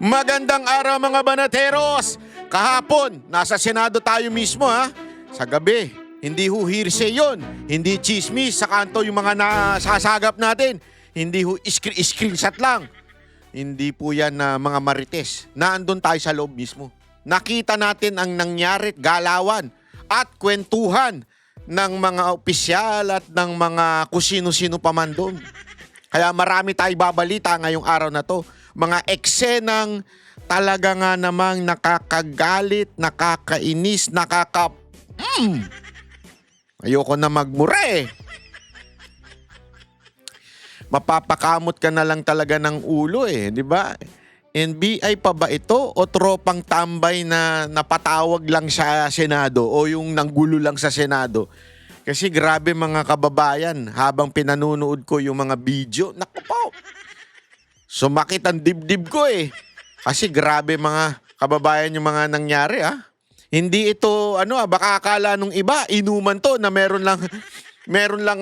Magandang araw mga banateros! Kahapon, nasa Senado tayo mismo ha. Sa gabi, hindi ho hearsay yun. Hindi chismis sa kanto yung mga nasasagap natin. Hindi ho screenshot lang. Hindi po yan na mga marites. Naandun tayo sa loob mismo. Nakita natin ang nangyari, galawan at kwentuhan ng mga opisyal at ng mga kusino-sino pa man doon. Kaya marami tayo babalita ngayong araw na to. Mga eksenang talaga nga namang nakakagalit, nakakainis, ayoko na magmura eh. Mapapakamot ka na lang talaga ng ulo eh, di ba? NBI pa ba ito o tropang tambay na napatawag lang sa Senado o yung nanggulo lang sa Senado? Kasi grabe mga kababayan, habang pinanunood ko yung mga video, naku po, sumakit ang dibdib ko eh. Kasi grabe mga kababayan yung mga nangyari ah. Hindi ito baka akala nung iba inuman to na meron lang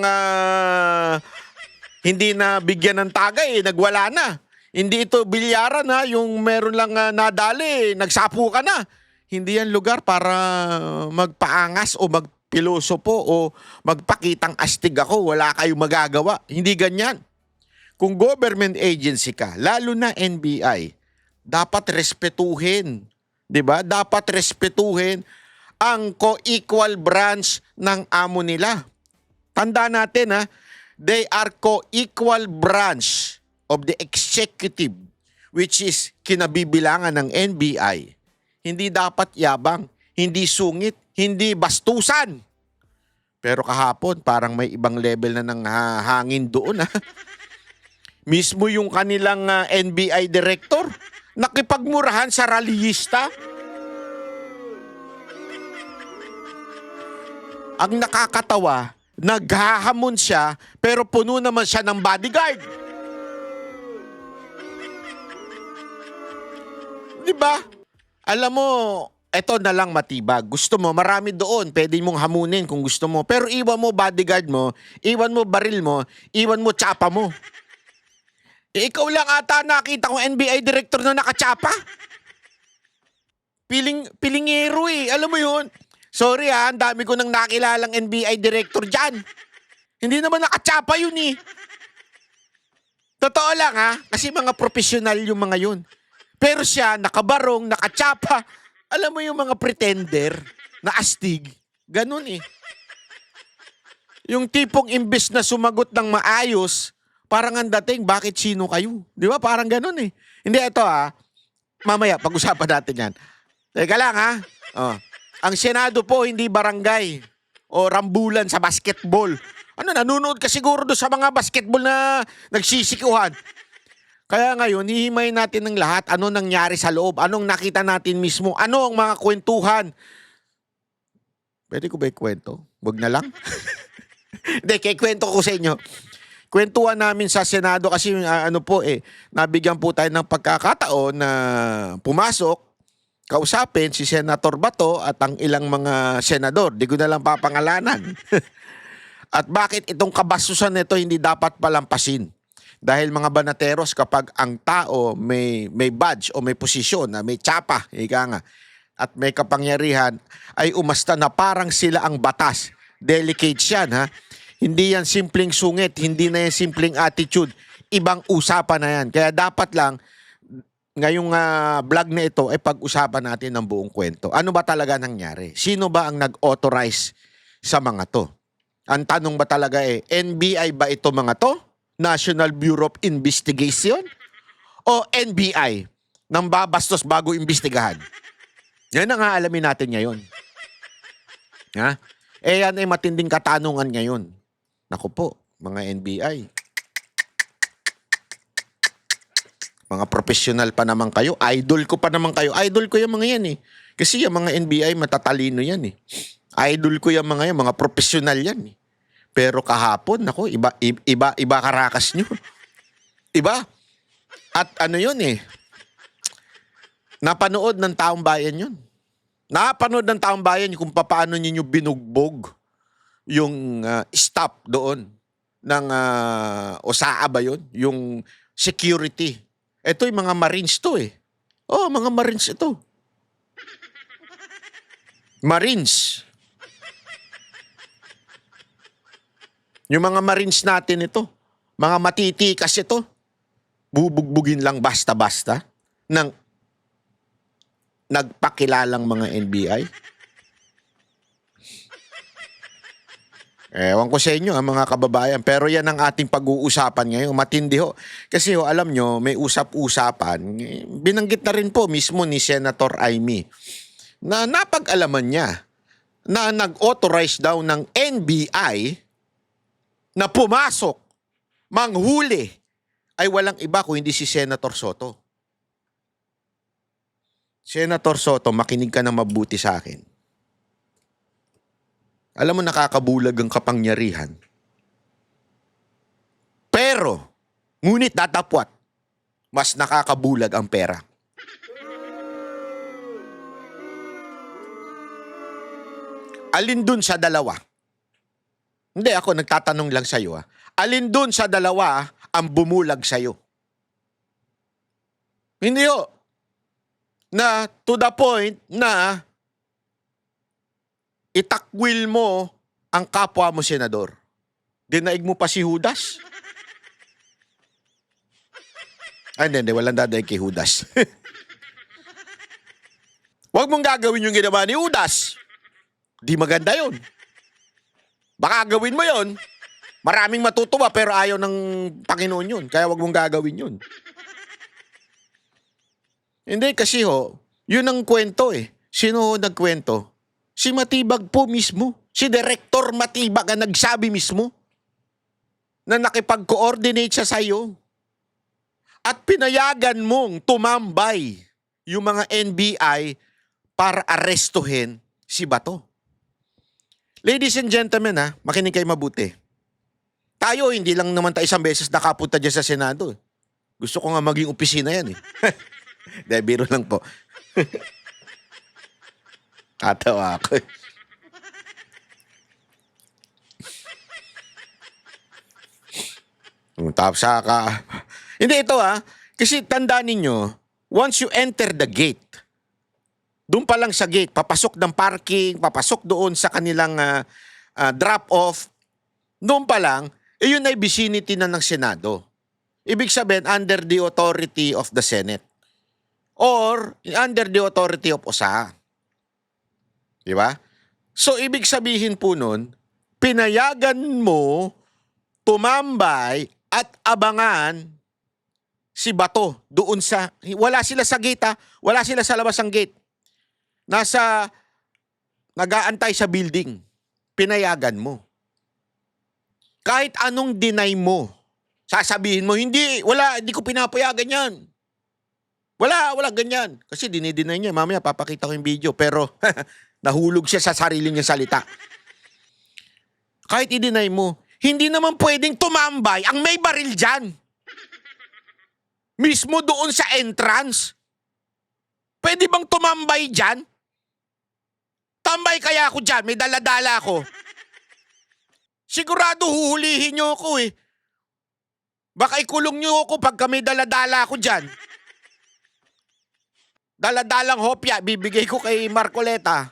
hindi na bigyan ng tagay, nagwala na. Hindi ito bilyaran ha, yung meron lang nadali, nagsapu ka na. Hindi yan lugar para magpaangas o magpilosopo o magpakitang astig ako, wala kayong magagawa. Hindi ganyan. Kung government agency ka, lalo na NBI, dapat respetuhin, 'di ba? Dapat respetuhin ang co-equal branch ng amo nila. Tanda natin ha, they are co-equal branch of the executive, which is kinabibilangan ng NBI. Hindi dapat yabang, hindi sungit, hindi bastusan. Pero kahapon parang may ibang level na ng hangin doon ha. Mismo yung kanilang NBI director, nakipagmurahan sa rallyista. Ang nakakatawa, naghahamon siya pero puno naman siya ng bodyguard. Diba? Alam mo, eto na lang matibag. Gusto mo, marami doon. Pwede mong hamunin kung gusto mo. Pero iwan mo bodyguard mo, iwan mo baril mo, iwan mo tsapa mo. Ikaw lang ata nakita kong NBI director na nakatsapa. Pilingero eh. Alam mo yun? Sorry ang dami ko nang nakilalang NBI director dyan. Hindi naman nakatsapa yun eh. Totoo lang ha, kasi mga profesional yung mga yun. Pero siya, nakabarong, nakatsapa. Alam mo yung mga pretender na astig. Ganun eh. Yung tipong imbes na sumagot ng maayos, parang ang dating, bakit sino kayo? Di ba? Parang ganun eh. Hindi, ito mamaya, pag-usapan natin yan. Teka lang ha. Oh. Ang Senado po, hindi barangay o rambulan sa basketball. Nanonood ka siguro doon sa mga basketball na nagsisikuhan. Kaya ngayon, hihimay natin ng lahat. Ano nangyari sa loob? Anong nakita natin mismo? Ano ang mga kwentuhan? Pwede ko ba ikwento? Wag na lang. Hindi, kwento ko sa inyo. Kwentuhan namin sa Senado kasi nabigyan po tayo ng pagkakataon na pumasok, kausapin si Senator Bato at ang ilang mga senador. Di ko na lang papangalanan. At bakit itong kabastusan nito hindi dapat palampasin? Dahil mga banateros, kapag ang tao may badge o may posisyon, may tsapa, ika nga, at may kapangyarihan, ay umasta na parang sila ang batas. Delicate yan ha. Hindi yan simpleng sungit, hindi na yan simpleng attitude. Ibang usapan na yan. Kaya dapat lang, ngayong vlog na ito, ay pag-usapan natin ng buong kwento. Ano ba talaga nangyari? Sino ba ang nag-authorize sa mga to? Ang tanong ba talaga NBI ba ito mga to? National Bureau of Investigation? O NBI? Nang babastos bago imbestigahan? Yan ang aalamin natin ngayon. Ha? Yan ay matinding katanungan ngayon. Naku po, mga NBI. Mga professional pa naman kayo. Idol ko pa naman kayo. Idol ko yung mga yan eh. Kasi yung mga NBI matatalino yan eh. Idol ko yung mga yan. Mga professional yan eh. Pero kahapon, naku, iba karakas nyo. Iba. At yun eh. Napanood ng taong bayan yun. Napanood ng taong bayan kung paano ninyo binugbog yung staff doon ng OSAA ba yun? Yung security. Ito yung mga Marines to eh. Oh, mga Marines ito. Marines. Yung mga Marines natin ito, mga matitikas ito, bubugbugin lang basta-basta ng nagpakilalang mga NBI. Ewan ko sa inyo, mga kababayan, pero yan ang ating pag-uusapan ngayon. Matindi ho. Kasi ho, alam nyo, may usap-usapan. Binanggit na rin po mismo ni Senator Amy na napag-alaman niya na nag-authorize daw ng NBI na pumasok, manghuli, ay walang iba kung hindi si Senator Soto. Senator Soto, makinig ka na mabuti sa akin. Alam mo, nakakabulag ang kapangyarihan. Pero, ngunit datapwat, mas nakakabulag ang pera. Alin dun sa dalawa? Hindi, ako nagtatanong lang sa'yo. Alin dun sa dalawa ang bumulag sa'yo? Hindi ho. Na to the point na itakwil mo ang kapwa mo senador. Dinaig mo pa si Judas? Ay, hindi, walang dadaig kay Judas. Huwag mong gagawin yung ginawa ni Judas. Di maganda yun. Baka gawin mo yun, maraming matutuwa pero ayaw ng Panginoon yun. Kaya huwag mong gagawin yun. Hindi kasi ho, yun ang kwento eh. Sino ho nagkwento? Si Matibag po mismo. Si Director Matibag ang nagsabi mismo na nakipag-coordinate siya sa'yo. At pinayagan mong tumambay yung mga NBI para arestuhin si Bato. Ladies and gentlemen, makinig kayo mabuti. Tayo, hindi lang naman tayo isang beses nakapunta dyan sa Senado. Gusto ko nga maging opisina yan eh. Dahil biro lang po. Katawa ako. Tapos saka. Hindi ito kasi tandaan ninyo, once you enter the gate, doon pa lang sa gate, papasok ng parking, papasok doon sa kanilang drop-off, doon pa lang, yun ay vicinity na ng Senado. Ibig sabihin, under the authority of the Senate. Or under the authority of OSA. Diba? So, ibig sabihin po nun, pinayagan mo tumambay at abangan si Bato doon sa, wala sila sa gate wala sila sa labas ng gate. Nag-aantay sa building. Pinayagan mo. Kahit anong deny mo, sasabihin mo, hindi ko pinapayagan yan. Wala ganyan. Kasi dinideny niya, mamaya papakita ko yung video, pero nahulog siya sa sarili niyang salita. Kahit i-deny mo, hindi naman pwedeng tumambay ang may baril dyan. Mismo doon sa entrance. Pwede bang tumambay dyan? Tambay kaya ako dyan, may daladala ako. Sigurado huhulihin niyo ako eh. Baka ikulong niyo ako pagka may daladala ako dyan. Daladalang hopya, bibigay ko kay Marcoleta.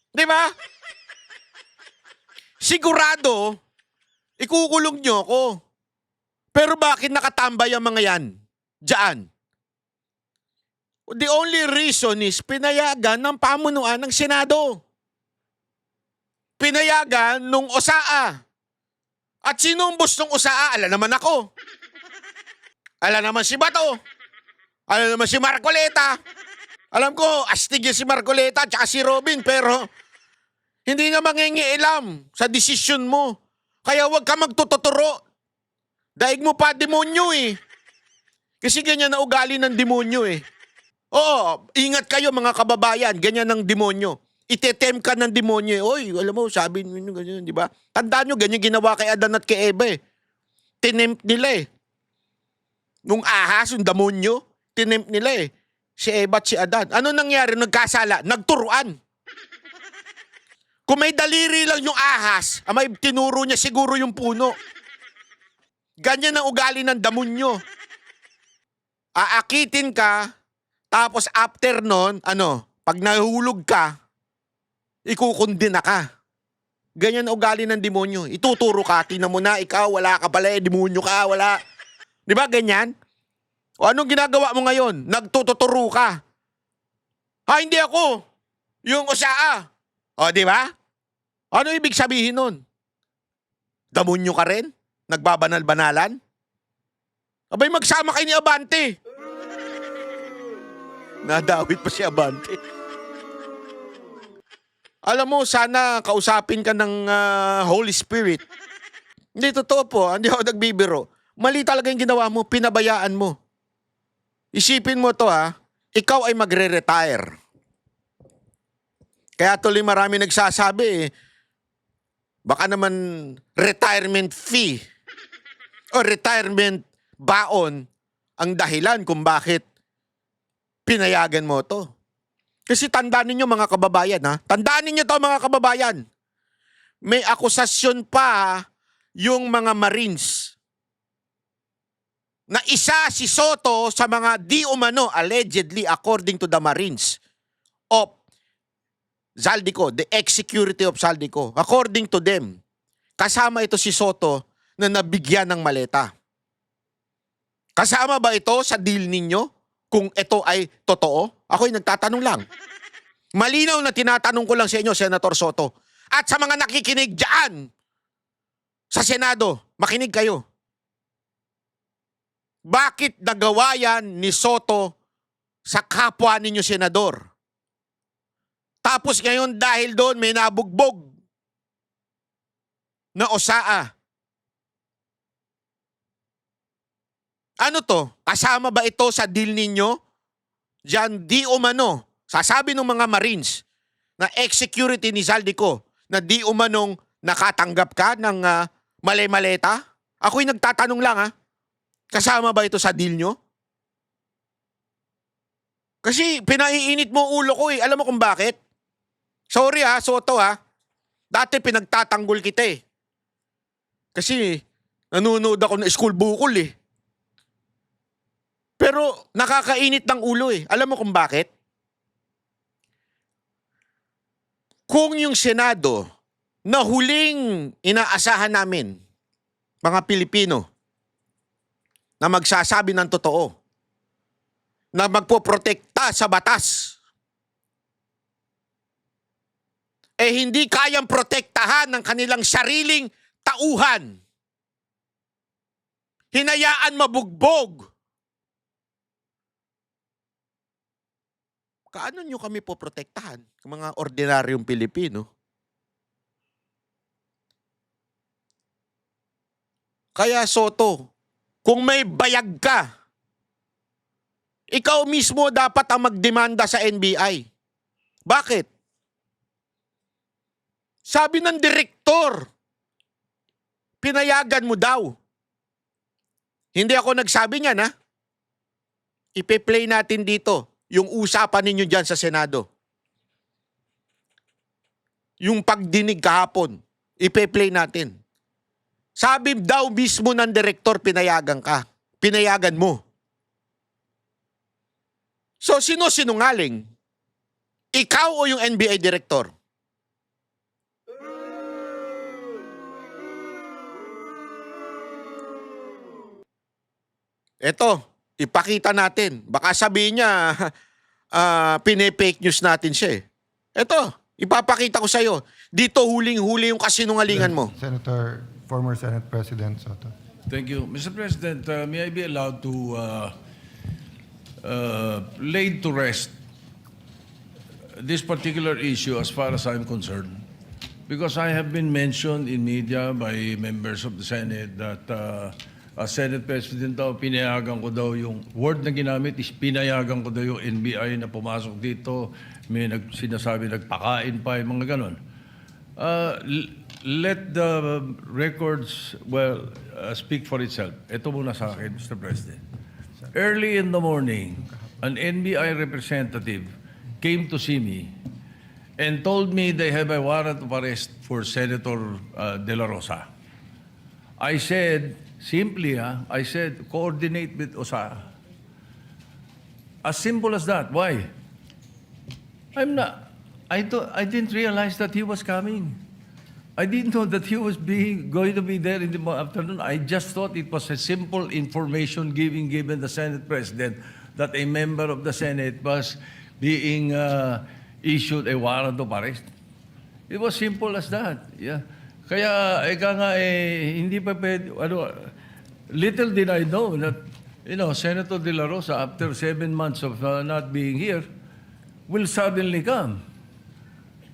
Di ba? Sigurado, ikukulong niyo ako. Pero bakit nakatambay ang mga yan? Diyan. The only reason is pinayagan ng pamunuan ng Senado. Pinayagan nung OSAA. At sino ang boss ng OSAA? Alam naman ako. Alam naman si Bato. Alam naman si Marcoleta. Alam ko, astig yan si Marcoleta at si Robin, pero hindi nga mangingialam sa desisyon mo. Kaya huwag ka magtututuro. Daig mo pa demonyo eh. Kasi ganyan na ugali ng demonyo eh. Oo, ingat kayo mga kababayan, ganyan ng demonyo. Itetem ka ng demonyo eh. Oy, alam mo, sabi nyo ganyan, di ba? Tandaan nyo, ganyan ginawa kay Adan at kay Eva eh. Tinempt nila eh. Nung ahas, yung demonyo, tinempt nila eh. Si Eva at si Adan. Ano nangyari? Nagkasala. Nagturuan. Kung may daliri lang yung ahas, may tinuro niya siguro yung puno. Ganyan ang ugali ng demonyo. Aakitin ka, Tapos after nun, pag nahulog ka, ikukundina ka. Ganyan ang ugali ng demonyo. Ituturo ka, tingnan mo na, ikaw, wala ka pala, demonyo ka, wala. Di ba ganyan? O anong ginagawa mo ngayon? Nagtututuro ka. Ha, hindi ako. Yung usaa. O, di ba? Ano ibig sabihin nun? Demonyo ka rin? Nagbabanal-banalan? Abay, magsama kayo ni Abante. Nadawit pa si Abante. Alam mo, sana kausapin ka ng Holy Spirit. Hindi, totoo po. Hindi ako nagbibiro. Mali talaga yung ginawa mo. Pinabayaan mo. Isipin mo to ikaw ay magre-retire. Kaya tuloy marami nagsasabi baka naman retirement fee o retirement baon ang dahilan kung bakit pinayagan mo to. Kasi tandaan ninyo mga kababayan Tandaan ninyo to mga kababayan. May akusasyon pa yung mga Marines na isa si Soto sa mga di umano, allegedly according to the Marines of Zaldico, the ex-security of Zaldico. According to them, kasama ito si Soto na nabigyan ng maleta. Kasama ba ito sa deal ninyo kung ito ay totoo? Ako'y nagtatanong lang. Malinaw na tinatanong ko lang sa inyo, Senator Soto. At sa mga nakikinig dyan sa Senado, makinig kayo. Bakit nagawa yan ni Soto sa kapwa ninyo senador? Tapos ngayon dahil doon may nabugbog na osaa. Ano to? Kasama ba ito sa deal ninyo? Diyan di umano, sasabi ng mga Marines na ex-security ni Zaldico na di umanong nakatanggap ka ng mali-maleta? Ako'y nagtatanong lang kasama ba ito sa deal nyo? Kasi pinaiinit mo ulo ko Alam mo kung bakit? Sorry Soto Dati pinagtatanggol kita Kasi nanonood ako ng school bukol Pero nakakainit ng ulo Alam mo kung bakit? Kung yung Senado na huling inaasahan namin, mga Pilipino, na magsasabi ng totoo, na magpoprotekta sa batas, hindi kayang protektahan ng kanilang sariling tauhan. Hinayaan mabugbog. Kaano nyo kami poprotektahan, mga ordinaryong Pilipino? Kaya Soto, kung may bayag ka, ikaw mismo dapat ang magdemanda sa NBI. Bakit? Sabi ng direktor, pinayagan mo daw. Hindi ako nagsabi niyan Ipe-play natin dito yung usapan ninyo dyan sa Senado. Yung pagdinig kahapon, ipe-play natin. Sabi daw mismo ng direktor, pinayagan ka. Pinayagan mo. So, sino sinungaling? Ikaw o yung NBI director? Eto, ipakita natin. Baka sabihin niya, pine-fake news natin siya Eto, ipapakita ko sa'yo. Dito huling-huli yung kasinungalingan mo. Senator, former Senate President Soto. Thank you. Mr. President, may I be allowed to lay to rest this particular issue as far as I'm concerned? Because I have been mentioned in media by members of the Senate that as Senate President daw, pinayagan ko daw yung word na ginamit is pinayagan ko daw yung NBI na pumasok dito. May sinasabi nagpakain pa, yung mga ganon. Let the records, speak for itself. Ito muna sa akin, Mr. President. Early in the morning, an NBI representative came to see me and told me they have a warrant of arrest for Senator De La Rosa. I said, simply, I said, coordinate with OSA. As simple as that. Why? I didn't realize that he was coming. I didn't know that he was going to be there in the afternoon. I just thought it was a simple information given the Senate President that a member of the Senate was being issued a warrant of arrest. It was simple as that. Yeah. Kaya, hindi pa pwede, little did I know that, Senator De La Rosa, after 7 months of not being here, will suddenly come.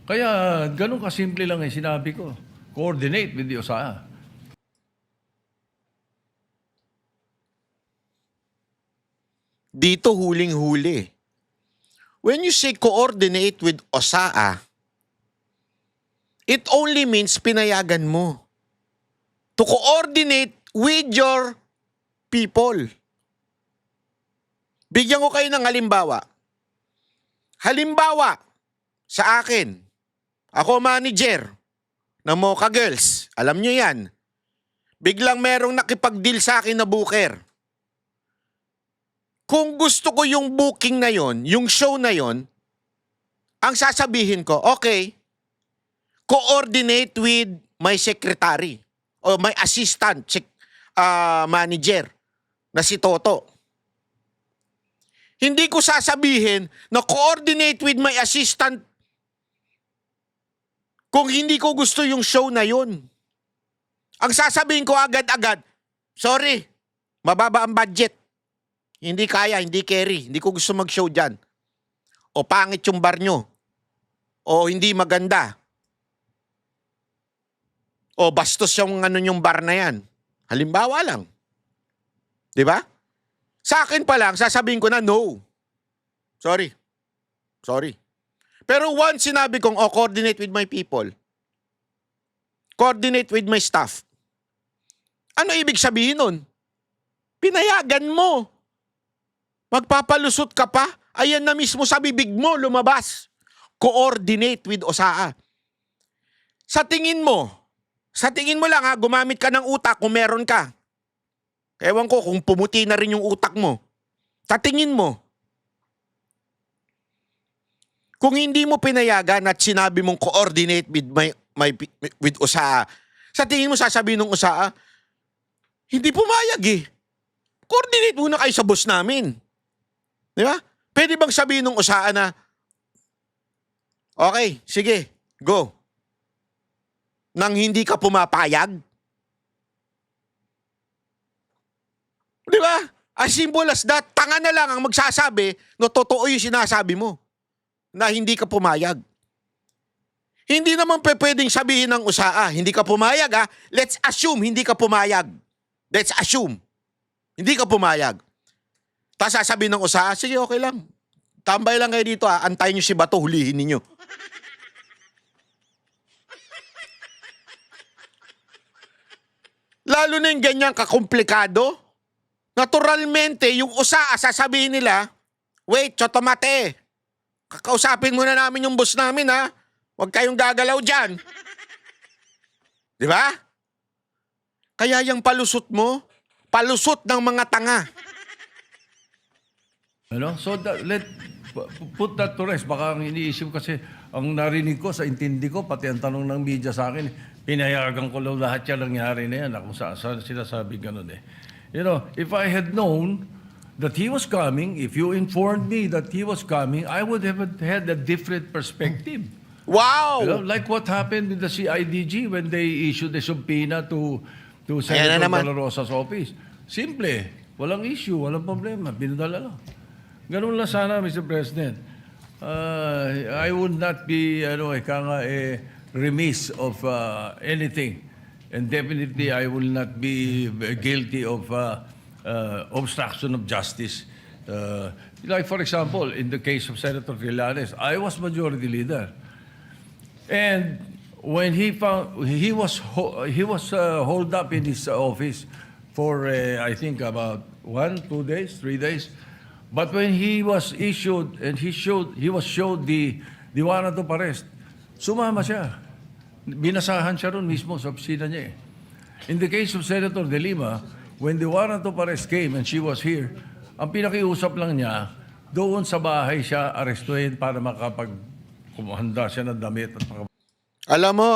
Kaya, ganun kasimple lang yung sinabi ko. Coordinate with the OSAA. Dito huling-huli. When you say coordinate with OSAA, it only means pinayagan mo to coordinate with your people. Bigyan ko kayo ng halimbawa. Halimbawa, sa akin, ako manager ng Mocha Girls. Alam nyo yan. Biglang merong nakipag-deal sa akin na booker. Kung gusto ko yung booking na yon, yung show na yon, ang sasabihin ko, okay, coordinate with my secretary o my assistant manager na si Toto. Hindi ko sasabihin na coordinate with my assistant kung hindi ko gusto yung show na yun. Ang sasabihin ko agad-agad, sorry, mababa ang budget. Hindi kaya, hindi carry. Hindi ko gusto mag-show dyan. O pangit yung bar nyo. O hindi maganda. O bastos yung yung bar na yan. Halimbawa lang. Di ba? Sa akin pa lang, sasabihin ko na no. Sorry. Pero once sinabi kong, coordinate with my people. Coordinate with my staff. Ano ibig sabihin nun? Pinayagan mo. Magpapalusot ka pa, ayan na mismo sa bibig mo, lumabas. Coordinate with OSAA. Sa tingin mo lang ha, gumamit ka ng utak kung meron ka. Ewan ko kung pumuti na rin yung utak mo. Sa tingin mo, kung hindi mo pinayagan at sinabi mong coordinate with OSAA, sa tingin mo sasabihin ng OSAA, hindi pumayag eh. Coordinate muna kayo sa boss namin. Di ba? Pwede bang sabihin ng OSAA na, okay, sige, go. Nang hindi ka pumapayag? Di ba? As simple as that, tanga na lang ang magsasabi na totoo yung sinasabi mo na hindi ka pumayag. Hindi naman pwedeng sabihin ng OSAA, hindi ka pumayag ha. Let's assume hindi ka pumayag. Let's assume. Hindi ka pumayag. Tapos sasabihin ng OSAA, sige okay lang. Tambay lang kayo dito ha. Antayin nyo si Bato, hulihin ninyo. Lalo na yung ganyan kakomplikado. Naturalmente, yung OSAA sasabihin nila, wait, chotomate. Kakausapin muna namin yung boss namin ha. Huwag kayong gagalaw dyan. Di ba? Kaya yung palusot mo, palusot ng mga tanga. So put that to rest. Baka ang iniisip kasi, ang narinig ko, sa intindi ko, pati ang tanong ng media sa akin, pinayagan ko lang lahat yan nangyari na yan. Kung saan sinasabi ganun eh. If I had known that he was coming, if you informed me that he was coming, I would have had a different perspective. Wow! Like what happened with the CIDG when they issued a subpoena to Ayan Senator na naman. De La Rosa's office. Simple. Walang issue, walang problema. Pinadala lang. Ganun lang sana, Mr. President. I would not be remiss of anything. And definitely, I will not be guilty of obstruction of justice. Like, for example, in the case of Senator Trillanes, I was majority leader. And when he was holed up in his office for, I think, about 1, 2 days, 3 days. But when he was issued and he was showed the warrant of arrest, sumama siya. Binasahan siya ron mismo sa opisina niya eh. In the case of Senator De Lima, when the warrant of arrest came and she was here, ang pinakiusap lang niya, doon sa bahay siya arestuhin para kumahanda siya ng damit at Alam mo,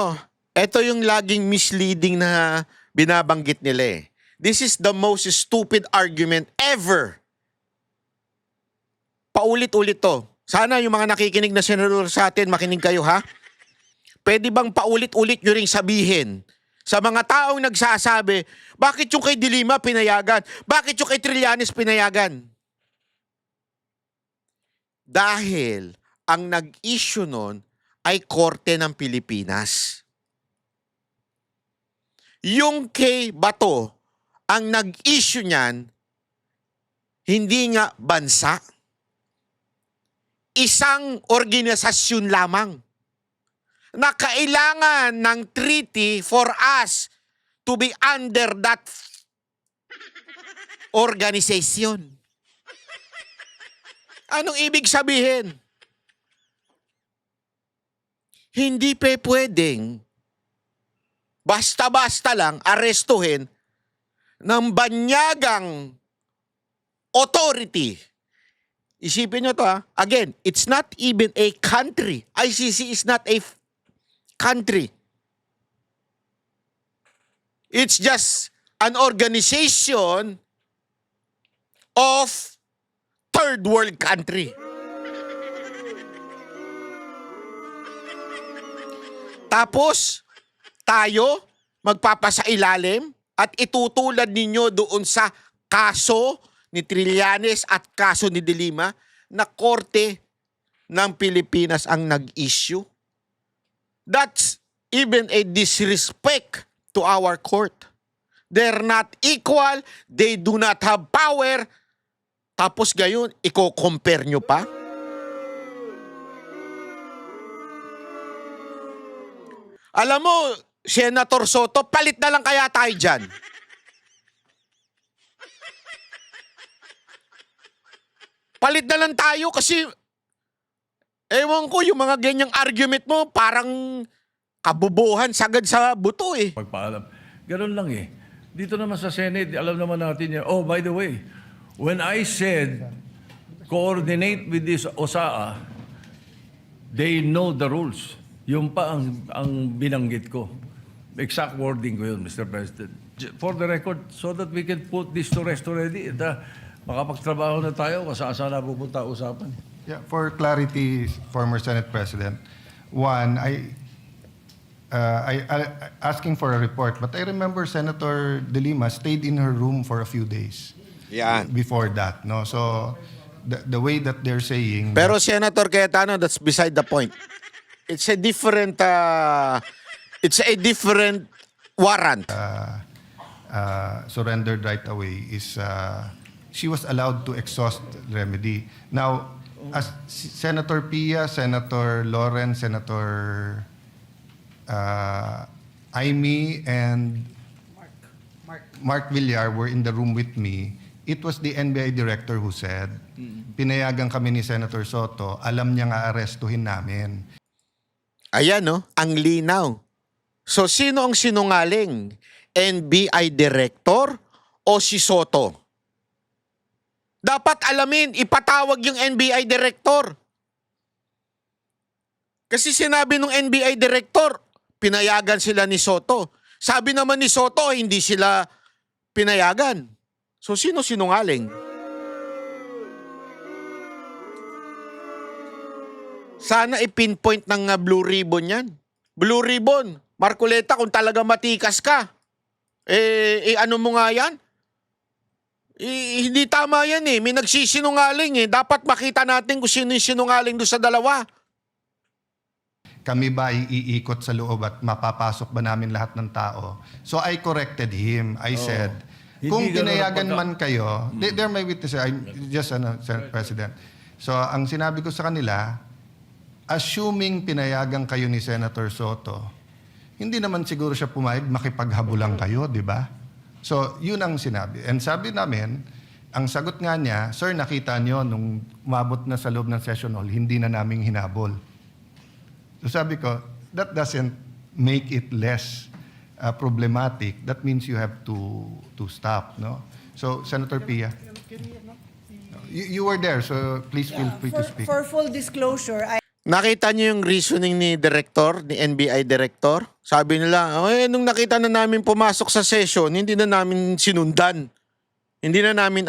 ito yung laging misleading na binabanggit nila eh. This is the most stupid argument ever. Paulit-ulit to. Sana yung mga nakikinig na senador sa atin, makinig kayo ha. Pwede bang paulit-ulit nyo ring sabihin sa mga taong nagsasabi, bakit yung kay Dilima pinayagan? Bakit yung kay Trillanes pinayagan? Dahil ang nag-issue nun ay Korte ng Pilipinas. Yung kay Bato, ang nag-issue niyan, hindi nga bansa. Isang organisasyon lamang na kailangan ng treaty for us to be under that organization. Anong ibig sabihin? Hindi pwedeng basta-basta lang arestuhin ng banyagang authority. Isipin nyo to ha. Again, it's not even a country. ICC is not a country. It's just an organization of third world country. Tapos, tayo magpapasailalim at itutulad ninyo doon sa kaso ni Trillanes at kaso ni Dilima na Korte ng Pilipinas ang nag-issue. That's even a disrespect to our court. They're not equal, they do not have power, tapos gayon, i-compare nyo pa? Alam mo, Senator Soto, palit na lang kaya tayo dyan. Palit na lang tayo kasi ewan ko, yung mga ganyang argument mo parang kabubuhan sagad sa buto eh. pagpaalam. Ganun lang eh. Dito naman sa Senate, alam naman natin yan. Oh, by the way, when I said coordinate with this OSAA, they know the rules. Yung pa ang binanggit ko. Exact wording ko yun, Mr. President. For the record, so that we can put this to rest already. Makapagtrabaho na tayo, kasaan na pupunta usapan. Yeah, for clarity, former Senate President, one, I asking for a report, but I remember Senator De Lima stayed in her room for a few days. Yan. Before that, no? So the way that they're saying, Pero Senator Cayetano, that's beside the point. It's a different warrant. surrendered right away is she was allowed to exhaust remedy. Now, as Senator Pia, Senator Loren, Senator Aimee, and Mark Villar were in the room with me, it was the NBI director who said, pinayagan kami ni Senator Soto, alam niya nga arestuhin namin. Ayan no, ang linaw. So sino ang sinungaling? NBI director o si Soto? Dapat alamin, ipatawag yung NBI director. Kasi sinabi ng NBI director, pinayagan sila ni Soto. Sabi naman ni Soto, hindi sila pinayagan. So sino sinungaling? Sana i-pinpoint ng Blue Ribbon yan. Blue Ribbon, Marcoleta, kung talaga matikas ka, ano mo nga yan? Hindi tama yan eh. May nagsisinungaling eh. Dapat makita natin kung sino yung sinungaling doon sa dalawa. Kami ba iikot sa loob at mapapasok ba namin lahat ng tao? So I corrected him. I said, kung Hindi ganun pinayagan ang man kayo, they're my witnesses. I'm just Senate President. So ang sinabi ko sa kanila, assuming pinayagan kayo ni Senator Soto, hindi naman siguro siya pumayag, makipaghabulan kayo, di ba? So, yun ang sinabi. And sabi namin, ang sagot nga niya, sir, nakita niyo nung umabot na sa loob ng session hall, hindi na naming hinabol. So sabi ko, that doesn't make it less problematic. That means you have to stop, no? So, Senator Pia. You were there, so please feel free to speak. For full disclosure, Nakita niyo yung reasoning ni NBI Director? Sabi nila, nung nakita na namin pumasok sa session, hindi na namin sinundan. Hindi na namin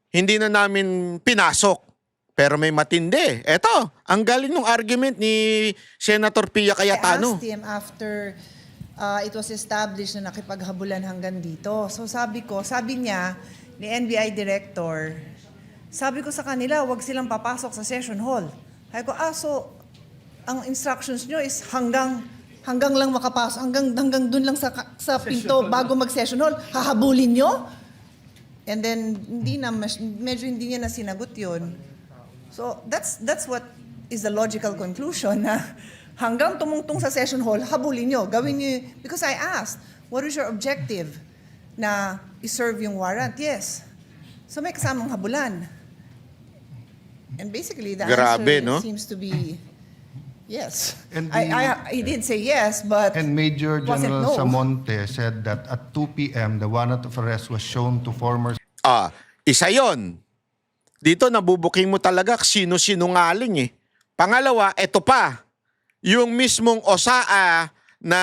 hindi na namin pinasok. Pero may matindi. Eto, ang galing ng argument ni Senator Pia I Cayetano. asked him after it was established na nakipaghabulan hanggang dito. So sabi niya, ni NBI Director, sabi ko sa kanila, wag silang papasok sa session hall. Sabi ko, so ang instructions nyo is hanggang lang makapasok, hanggang dun lang sa pinto bago mag-session hall, hahabulin nyo? And then, medyo hindi niya na sinagot yun. So, that's what is the logical conclusion na hanggang tumungtong sa session hall, habulin nyo, gawin nyo, because I asked, what is your objective na i-serve yung warrant? Yes. So, may kasamang habulan. And basically, the Grabe, answer no? seems to be yes. And He did say yes, but And Major was it General no? Samonte said that at 2 p.m., the warrant of arrest was shown to former Isa yon. Dito nabubuking mo talaga sino-sinungaling eh. Pangalawa, eto pa. Yung mismong OSAA na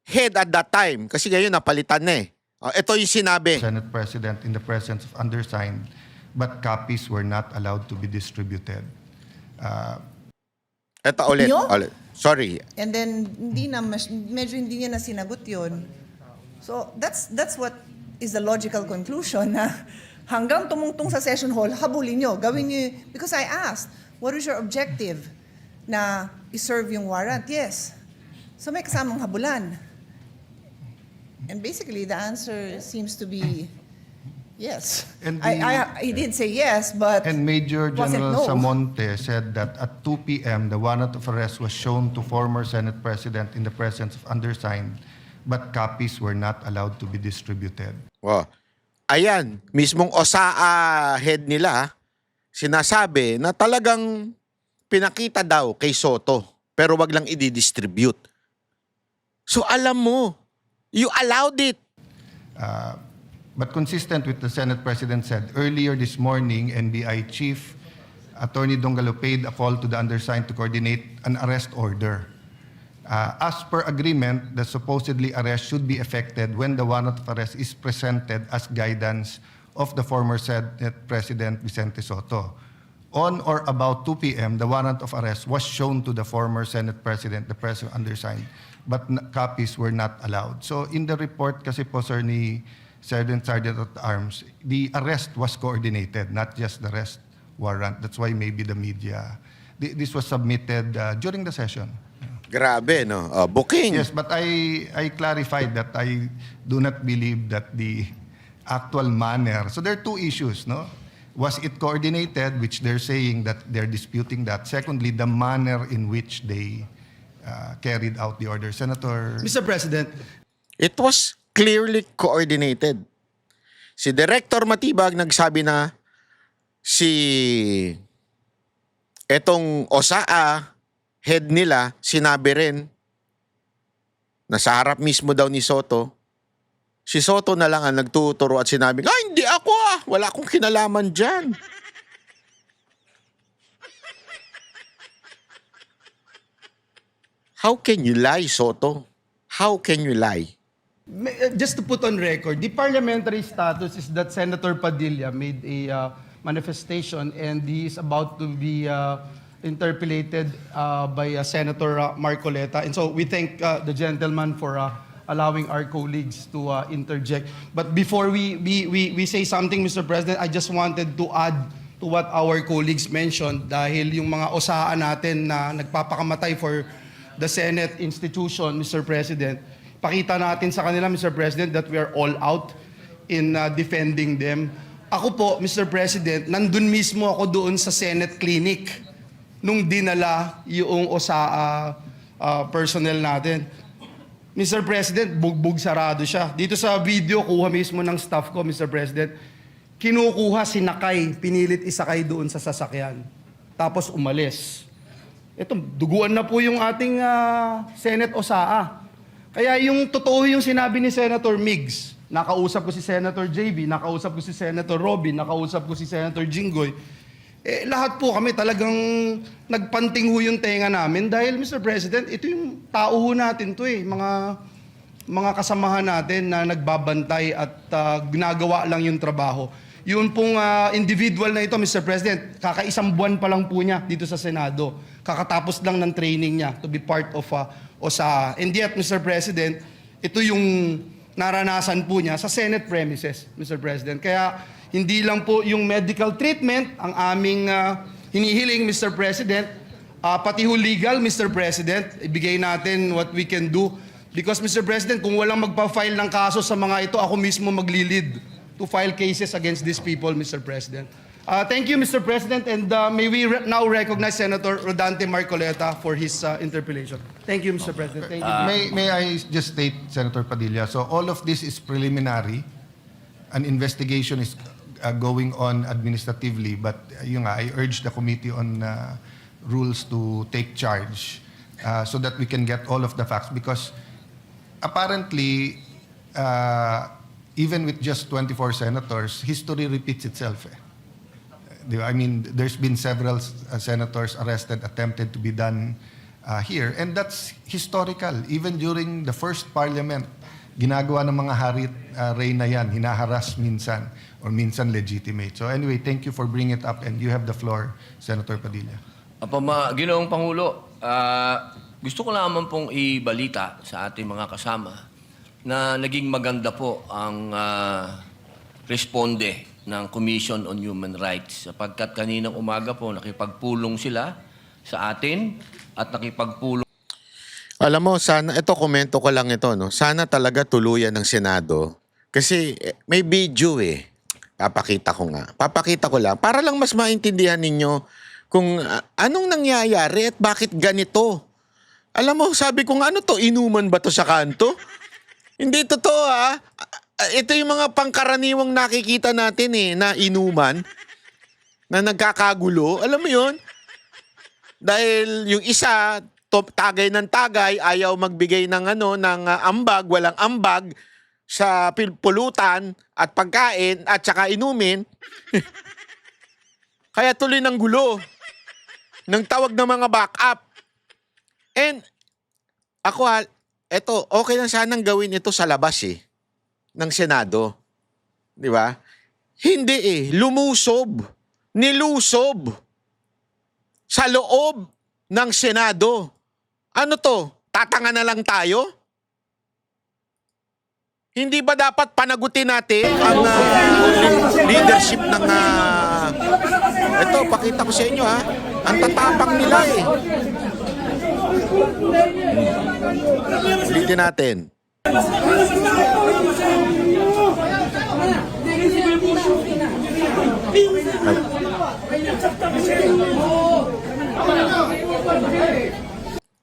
head at that time. Kasi ngayon napalitan na eh. Ito yung sinabi. Senate President in the presence of undersigned, but copies were not allowed to be distributed. Ito ulit. Yo? Sorry. And then, medyo hindi niya na sinagot yun. So, that's what is the logical conclusion na hanggang tumungtong sa session hall, habulin nyo, gawin nyo, because I asked, what is your objective na i-serve yung warrant? Yes. So, may kasamang habulan. And basically, the answer seems to be yes. And He did say yes, but And Major was it General no? Samonte said that at 2 p.m., the warrant of arrest was shown to former Senate President in the presence of undersigned, but copies were not allowed to be distributed. Ayan, mismong OSAA head nila, sinasabi na talagang pinakita daw kay Soto, pero wag lang i-distribute. So alam mo, you allowed it. But consistent with the Senate President said, earlier this morning, NBI Chief Attorney Dongalo paid a call to the undersigned to coordinate an arrest order. As per agreement, the supposedly arrest should be effected when the warrant of arrest is presented as guidance of the former Senate President Vicente Soto. On or about 2 p.m., the warrant of arrest was shown to the former Senate President, the President undersigned, but copies were not allowed. So in the report kasi po, sir, ni Sergeant at Arms, the arrest was coordinated, not just the arrest warrant. That's why maybe the media, this was submitted during the session. Grabe, no? Booking. Yes, but I clarified that I do not believe that the actual manner. So there are two issues, no? Was it coordinated, which they're saying that they're disputing that. Secondly, the manner in which they carried out the order. Senator... Mr. President, It was clearly coordinated. Si Director Matibag nagsabi na etong OSAA head nila, sinabi rin na sa harap mismo daw ni Soto, si Soto na lang ang nagtuturo at sinabi, hindi ako wala akong kinalaman dyan. How can you lie, Soto? How can you lie? just to put on record, the parliamentary status is that Senator Padilla made a manifestation and he is about to be interpellated by Senator Marcoleta. And so we thank the gentleman for allowing our colleagues to interject. But before we say something, Mr. President, I just wanted to add to what our colleagues mentioned dahil yung mga osaan natin na nagpapakamatay for the Senate institution, Mr. President, pakita natin sa kanila, Mr. President, that we are all out in defending them. Ako po, Mr. President, nandun mismo ako doon sa Senate clinic nung dinala yung OSAA personnel natin. Mr. President, bugbog sarado siya. Dito sa video, kuha mismo ng staff ko, Mr. President, kinukuha, sinakay, pinilit isakay doon sa sasakyan. Tapos umalis. Ito, duguan na po yung ating Senate OSAA. Kaya yung totoo yung sinabi ni Senator Migs, nakausap ko si Senator JB, nakausap ko si Senator Robin, nakausap ko si Senator Jinggoy. Eh, lahat po kami talagang nagpanting ho yung tenga namin dahil, Mr. President, ito yung tao ho natin to eh. Mga kasamahan natin na nagbabantay at ginagawa lang yung trabaho. Yun pong individual na ito, Mr. President, kakaisang buwan pa lang po niya dito sa Senado. Kakatapos lang ng training niya to be part of OSA. And yet, Mr. President, ito yung naranasan po niya sa Senate premises, Mr. President. Kaya hindi lang po yung medical treatment ang aming hinihiling, Mr. President, pati ho legal, Mr. President, ibigay natin what we can do. Because, Mr. President, kung walang magpa-file ng kaso sa mga ito, ako mismo maglilid to file cases against these people, Mr. President. Thank you, Mr. President, and may we now recognize Senator Rodante Marcoleta for his interpellation. Thank you, Mr. President. Thank you. May I just state, Senator Padilla, so all of this is preliminary. An investigation is going on administratively, but yun nga, I urge the Committee on Rules to take charge so that we can get all of the facts, because apparently, even with just 24 senators, history repeats itself. Di ba? I mean, there's been several senators arrested, attempted to be done here. And that's historical. Even during the first parliament, ginagawa ng mga hari reyna yan, hinaharas minsan, or minsan legitimate. So anyway, thank you for bringing it up, and you have the floor, Senator Padilla. Ginoong Pangulo, gusto ko lamang pong ibalita sa ating mga kasama na naging maganda po ang responde ng Commission on Human Rights sapagkat kaninang umaga po nakipagpulong sila sa atin at nakipagpulong. Alam mo, sana, ito komento ko lang ito, no? Sana talaga tuluyan ng Senado. Kasi may video eh. Papakita ko lang. Para lang mas maintindihan ninyo kung anong nangyayari at bakit ganito. Alam mo, sabi ko ano to, inuman ba to sa kanto? Hindi totoo ha. Ito yung mga pangkaraniwang nakikita natin eh, na inuman, na nagkakagulo. Alam mo yun? Dahil yung isa, tagay ng tagay, ayaw magbigay ng ng ambag, walang ambag sa pulutan at pagkain at saka inumin. Kaya tuloy ng gulo. Nang tawag ng mga backup. And ako eto, okay lang sanang gawin ito sa labas eh, ng Senado. Di ba? Hindi eh, lumusob, nilusob sa loob ng Senado. Ano to? Tatanga na lang tayo? Hindi ba dapat panagutin natin ang leadership ng... Ito, pakita ko sa inyo ha. Ang tatapang nila eh. Ulitin natin.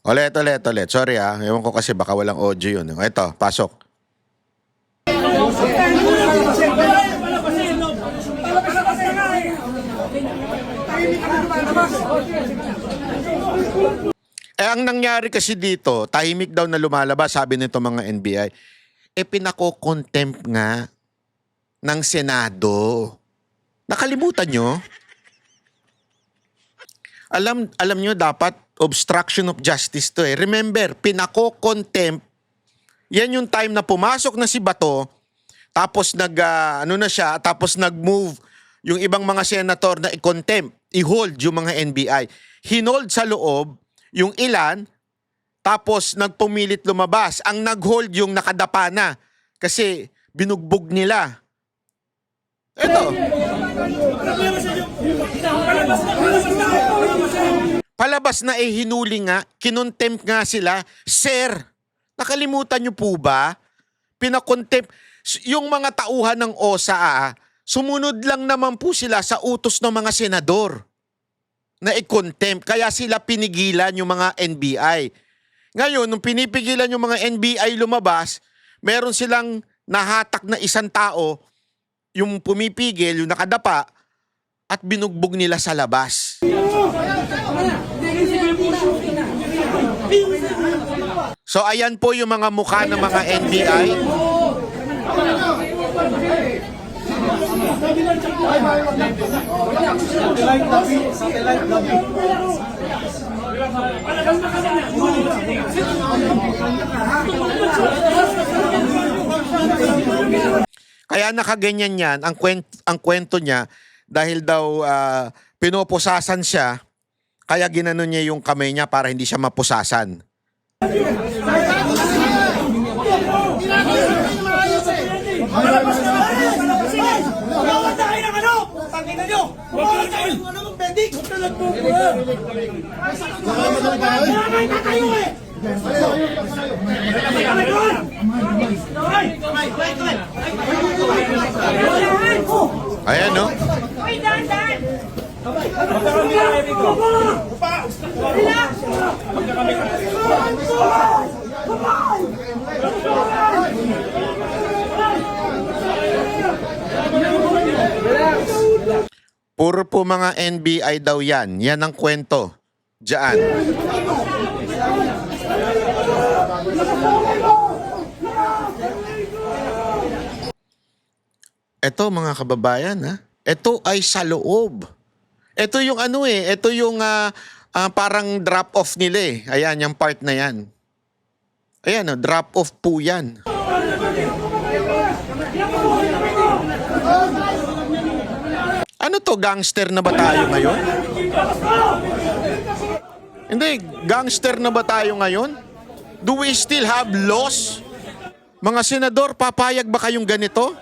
Ulit. Sorry ha. Ewan ko kasi baka walang audio yun. Ito, pasok. Ang nangyari kasi dito, tahimik daw na lumalabas, sabi nito mga NBI, pinako-contempt nga ng Senado. Nakalimutan nyo? Alam nyo, dapat obstruction of justice to eh. Remember, pinako-contempt, yan yung time na pumasok na si Bato, tapos tapos nag-move yung ibang mga senator na i-contempt, i-hold yung mga NBI. Hinold sa loob, yung ilan, tapos nagpumilit lumabas. Ang nag-hold yung nakadapa na kasi binugbog nila. Ito. Palabas na hinuli nga, kinontempt nga sila. Sir, nakalimutan nyo po ba? Pinakontempt. Yung mga tauhan ng OSA, sumunod lang naman po sila sa utos ng mga senador na i-contempt. Kaya sila pinigilan yung mga NBI. Ngayon, nung pinipigilan yung mga NBI lumabas, meron silang nahatak na isang tao, yung pumipigil, yung nakadapa, at binugbog nila sa labas. So ayan po yung mga mukha ng mga NBI. Kaya nakaganyan yan, ang kwento niya, dahil daw pinupusasan siya, kaya ginano niya yung kamay niya para hindi siya mapusasan. Ayan, no? Puro po mga NBI daw yan. Yan ang kwento. Diyan. Ito mga kababayan, ha? Ito ay sa loob. Ito yung ano eh. Ito yung parang drop-off nila eh. Ayan, yung part na yan. Ayan, drop-off po yan. Ano to, gangster na ba tayo ngayon? Hindi, gangster na ba tayo ngayon? Do we still have laws? Mga senador, papayag ba kayong ganito?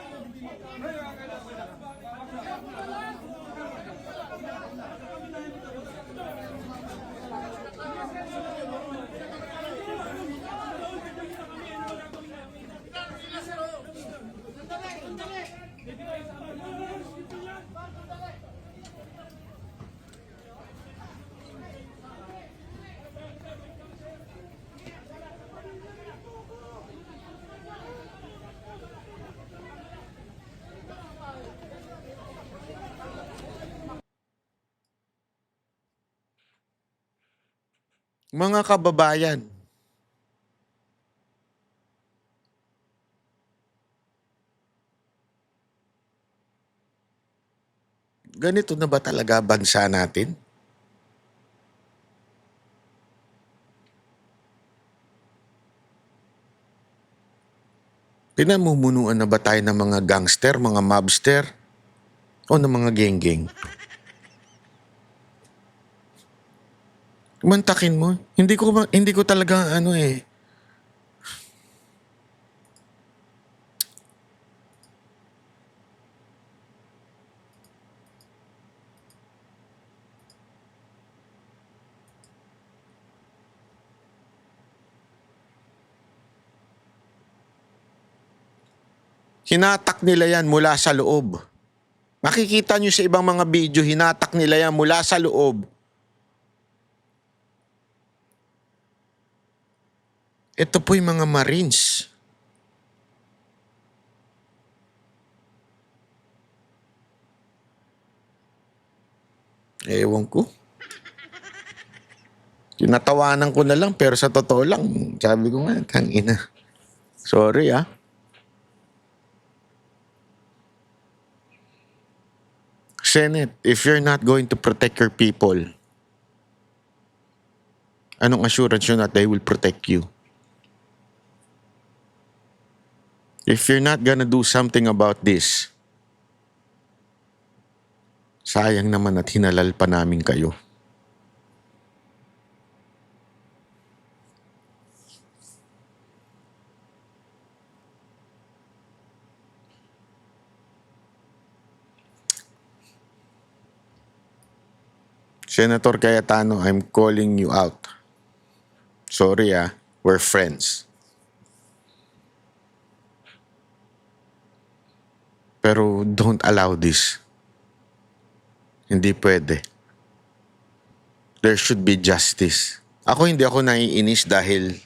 Mga kababayan, ganito na ba talaga bansa natin? Pinamumunuan na ba tayo ng mga gangster, mga mobster, o ng mga geng-geng? Mantakin mo. Hindi ko talaga ano eh. Hinatak nila yan mula sa loob. Makikita nyo sa ibang mga video, hinatak nila yan mula sa loob. Ito po yung mga Marines. Ewan ko. Tinatawanan ko na lang pero sa totoo lang, sabi ko nga, tangina. Sorry ah. Senate, if you're not going to protect your people, anong assurance yun that they will protect you? If you're not gonna do something about this, sayang naman at hinalal pa namin kayo. Senator Cayetano, I'm calling you out. Sorry ah, we're friends. Pero don't allow this. Hindi pwede. There should be justice. Hindi ako naiinis dahil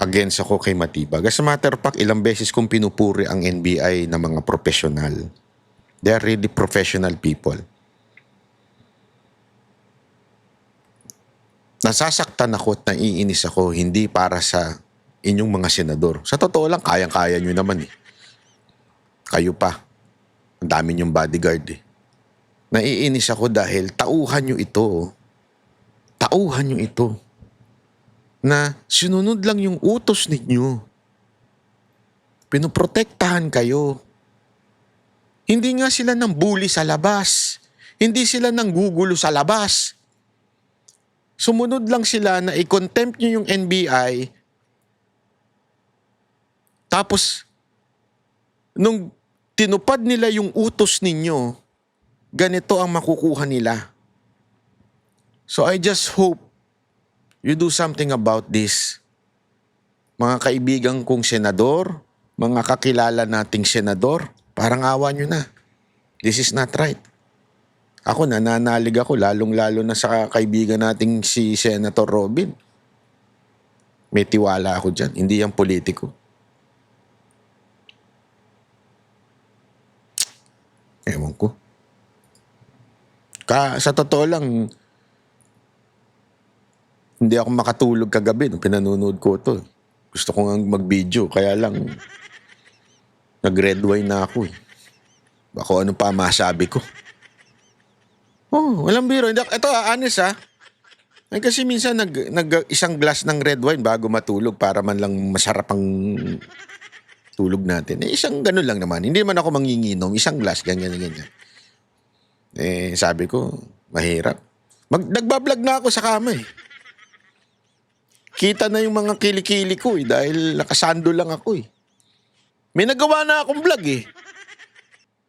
against ako kay Matibag. As a matter of fact, ilang beses kong pinupuri ang NBI na mga professional. They are really professional people. Nasasaktan ako at naiinis ako hindi para sa inyong mga senador. Sa totoo lang, kayang-kaya nyo naman eh. Kayo pa. Ang dami niyong bodyguard eh. Naiinis ako dahil tauhan niyo ito. Tauhan niyo ito. Na sinunod lang yung utos ninyo. Pinoprotektahan kayo. Hindi nga sila nang bully sa labas. Hindi sila nang gugulo sa labas. Sumunod lang sila na i-contempt nyo yung NBI. Tapos, nung tinupad nila yung utos ninyo, ganito ang makukuha nila. So I just hope you do something about this. Mga kaibigan kong senador, mga kakilala nating senador, parang awa nyo na. This is not right. Ako nananalig ako, lalong-lalo na sa kaibigan nating si Senator Robin. May tiwala ako dyan. Hindi yan politiko. Ewan ko. Sa totoo lang, hindi ako makatulog kagabi nung pinanonood ko ito. Gusto ko nga mag-video, kaya lang nag-red wine na ako eh. Bako ano pa masabi ko. Oh, walang biro. Ito honest Ay, kasi minsan isang glass ng red wine bago matulog para man lang masarap ang tulog natin. Isang ganun lang naman. Hindi man ako manginginom. Isang glass, ganyan. Sabi ko, mahirap. Nagbablog na ako sa kama eh. Kita na yung mga kilikili ko eh dahil nakasando lang ako eh. May nagawa na akong vlog eh.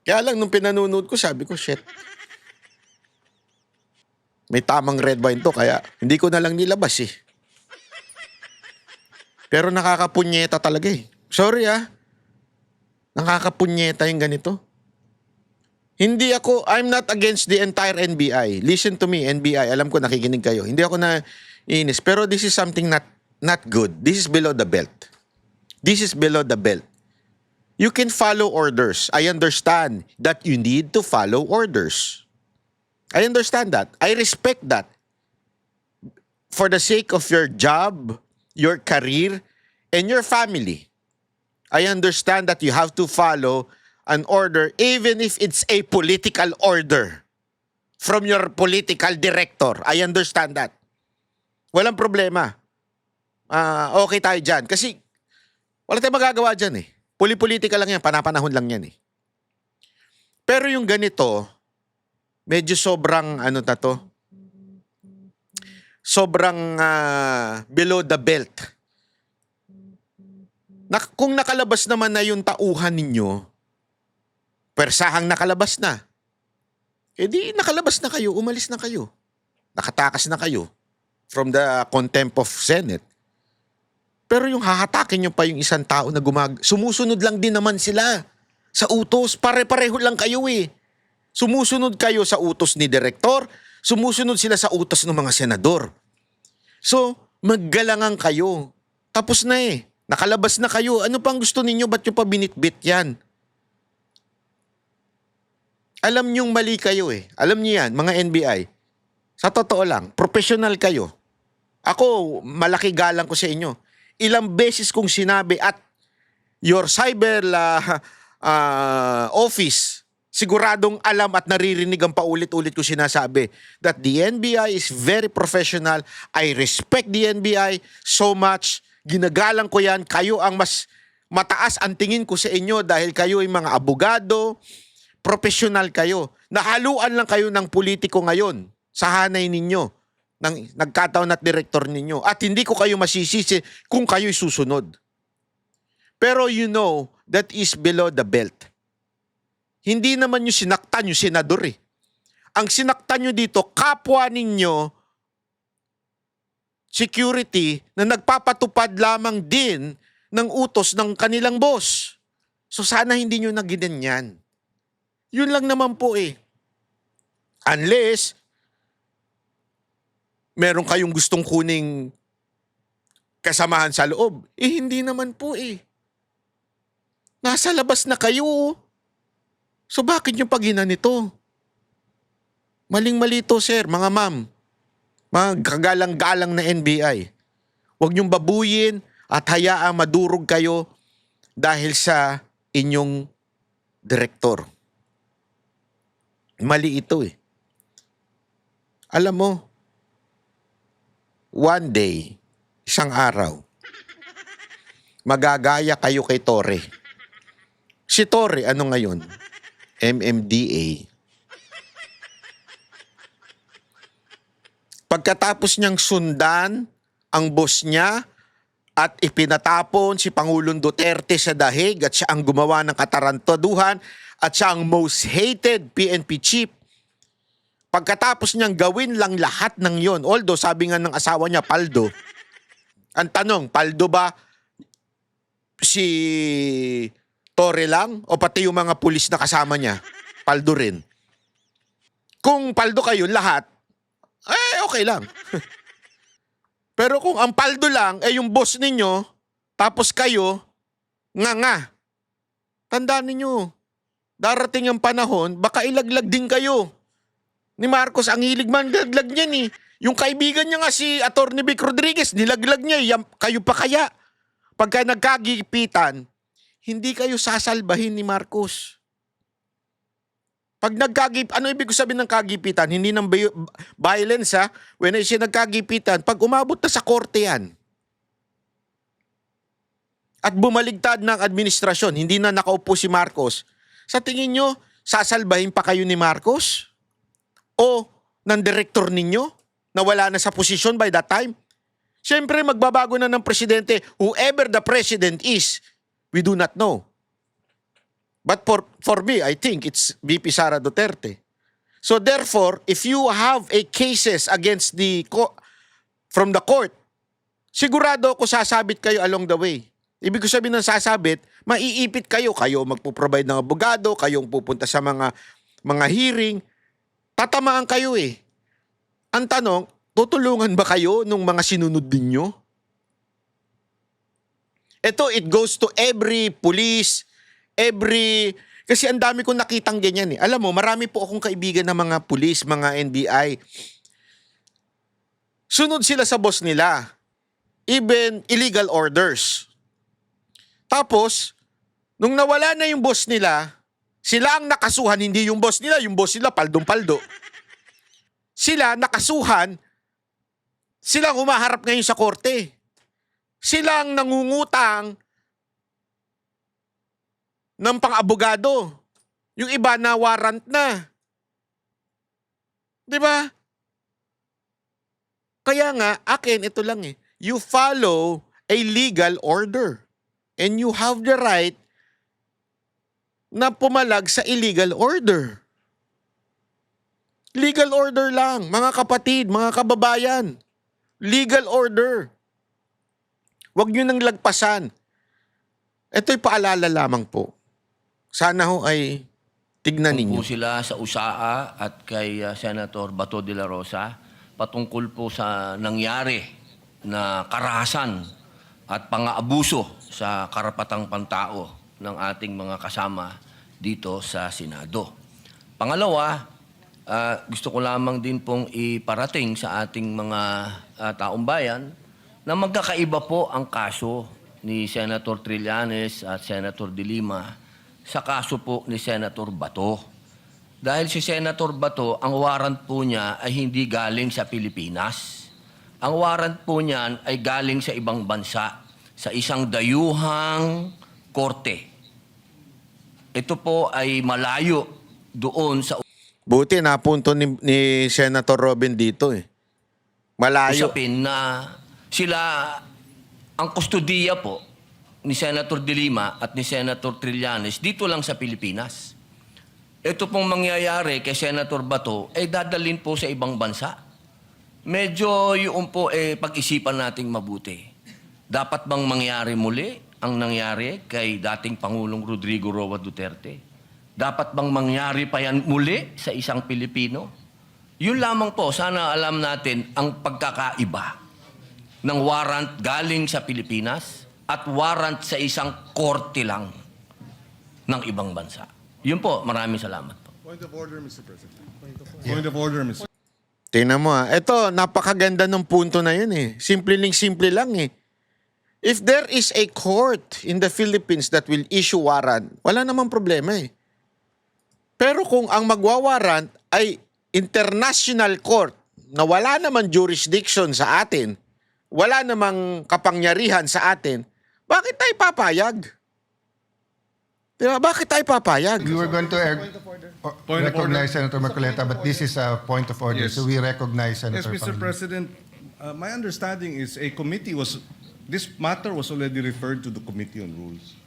Kaya lang nung pinanonood ko, sabi ko, shit. May tamang red wine to, kaya hindi ko na lang nilabas eh. Pero nakakapunyeta talaga eh. Sorry nakakapunyeta yung ganito. I'm not against the entire NBI. Listen to me, NBI. Alam ko nakikinig kayo. Hindi ako na inis. Pero this is something not good. This is below the belt. This is below the belt. You can follow orders. I understand that you need to follow orders. I understand that. I respect that. For the sake of your job, your career, and your family. I understand that you have to follow an order even if it's a political order from your political director. I understand that. Walang problema. Okay tayo dyan. Kasi wala tayong magagawa dyan eh. Politika lang yan. Panapanahon lang yan eh. Pero yung ganito, medyo sobrang sobrang below the belt. Kung nakalabas naman na yung tauhan ninyo, persahang nakalabas na, edi nakalabas na kayo, umalis na kayo. Nakatakas na kayo from the contempt of Senate. Pero yung hahatakin nyo pa yung isang tao na sumusunod lang din naman sila sa utos. Pare-pareho lang kayo eh. Sumusunod kayo sa utos ni direktor, sumusunod sila sa utos ng mga senador. So, maggalangan kayo. Tapos na eh. Nakalabas na kayo. Ano pang gusto ninyo? Ba't nyo pa binitbit yan? Alam nyong mali kayo eh. Alam niyo yan, mga NBI. Sa totoo lang, professional kayo. Ako, malaki galang ko sa inyo. Ilang beses kong sinabi at your cyber office, siguradong alam at naririnig ang paulit-ulit ko sinasabi that the NBI is very professional. I respect the NBI so much. Ginagalang ko yan. Kayo ang mas mataas ang tingin ko sa inyo dahil kayo ay mga abogado, professional kayo. Nahaluan lang kayo ng politiko ngayon sa hanay ninyo, ng nagkataon at direktor ninyo. At hindi ko kayo masisisi kung kayo'y susunod. Pero you know, that is below the belt. Hindi naman nyo sinaktan yung senador eh. Ang sinaktan nyo dito, kapwa ninyo, security, na nagpapatupad lamang din ng utos ng kanilang boss. So sana hindi nyo naginanyan. Yun lang naman po eh. Unless, meron kayong gustong kuning kasamahan sa loob. Hindi naman po eh. Nasa labas na kayo. So bakit yung paghinan nito? Maling-mali to, sir, mga ma'am. Mga kagalang-galang na NBI. Huwag niyong babuyin at hayaang madurog kayo dahil sa inyong direktor. Mali ito eh. Alam mo, one day, isang araw, magagaya kayo kay Torre. Si Torre, ano ngayon? MMDA. Pagkatapos niyang sundan ang boss niya at ipinatapon si Pangulong Duterte sa dahig at siya ang gumawa ng katarantaduhan at siya ang most hated PNP chief. Pagkatapos niyang gawin lang lahat ng yon, although sabi nga ng asawa niya, paldo. Ang tanong, paldo ba si Torre lang o pati yung mga pulis na kasama niya? Paldo rin. Kung paldo kayo lahat, okay lang. Pero kung ang paldo lang yung boss ninyo, tapos kayo, nga. Tandaan ninyo, darating ang panahon, baka ilaglag din kayo. Ni Marcos, ang hilig man laglag niyan eh. Yung kaibigan niya nga si Atty. Vic Rodriguez, nilaglag niya eh. Kayo pa kaya? Pagka nagkagipitan, hindi kayo sasalbahin ni Marcos. Pag ano ibig sabihin ng kagipitan? Hindi ng violence ha. When siya nagkagipitan, pag umabot na sa korte yan, at bumaligtad ng administrasyon, hindi na nakaupo si Marcos, sa tingin nyo, sasalbahin pa kayo ni Marcos? O ng direktor ninyo na wala na sa posisyon by that time? Siyempre, magbabago na ng presidente. Whoever the president is, we do not know. But for me, I think it's VP Sara Duterte. So therefore, if you have a cases against from the court, sigurado ko sasabit kayo along the way. Ibig ko sabihin ng sasabit, maiipit kayo. Kayo magpo-provide ng abogado, kayong pupunta sa mga hearing. Tatamaan kayo eh. Ang tanong, tutulungan ba kayo nung mga sinunod ninyo? Ito, it goes to every police, kasi ang dami kong nakitang ganyan eh. Alam mo, marami po akong kaibigan ng mga pulis, mga NBI. Sunod sila sa boss nila. Even illegal orders. Tapos, nung nawala na yung boss nila, sila ang nakasuhan, hindi yung boss nila. Yung boss nila, paldong-paldo. Sila nakasuhan, silang humaharap ngayon sa korte. Silang nangungutang ng pang-abogado. Yung iba na warrant na. Di ba? Kaya nga, akin ito lang eh. You follow a legal order. And you have the right na pumalag sa illegal order. Legal order lang, mga kapatid, mga kababayan. Legal order. Huwag nyo nang lagpasan. Ito'y paalala lamang po. Sana ho ay tignan ninyo. Po sila sa USAA at kay Senator Bato de la Rosa patungkol po sa nangyari na karahasan at pang-aabuso sa karapatang pantao ng ating mga kasama dito sa Senado. Pangalawa, gusto ko lamang din pong iparating sa ating mga taong bayan na magkakaiba po ang kaso ni Senator Trillanes at Senator De Lima sa kaso po ni Senator Bato. Dahil si Senator Bato, ang warrant po niya ay hindi galing sa Pilipinas. Ang warrant po niyan ay galing sa ibang bansa, sa isang dayuhang korte. Ito po ay malayo doon sa Buti napunto ni Senator Robin dito eh. Malayo. usapin na sila, ang kustodiya po ni Senator De Lima at ni Senator Trillanes dito lang sa Pilipinas. Ito pong mangyayari kay Senator Bato ay dadalhin po sa ibang bansa. Medyo yung po pag-isipan nating mabuti. Dapat bang mangyari muli ang nangyari kay dating Pangulong Rodrigo Roa Duterte? Dapat bang mangyari pa yan muli sa isang Pilipino? Yun lamang po, sana alam natin ang pagkakaiba ng warrant galing sa Pilipinas at warrant sa isang korte lang ng ibang bansa. Yun po, maraming salamat po. Point of order, Mr. President. Point of order, Mr. Tingnan mo ha. Ito, napakaganda ng punto na yun eh. Simple lang eh. If there is a court in the Philippines that will issue warrant, wala namang problema eh. Pero kung ang magwawarrant ay international court na wala naman jurisdiction sa atin, wala namang kapangyarihan sa atin, bakit tayo papayag? Diba? Bakit tayo papayag? We were going to Point of recognize Senator Marcoleta, but this is a point of order, Yes. so we recognize Yes, Senator Mr. Pangilinan. President, my understanding is this matter was already referred to the Committee on Rules.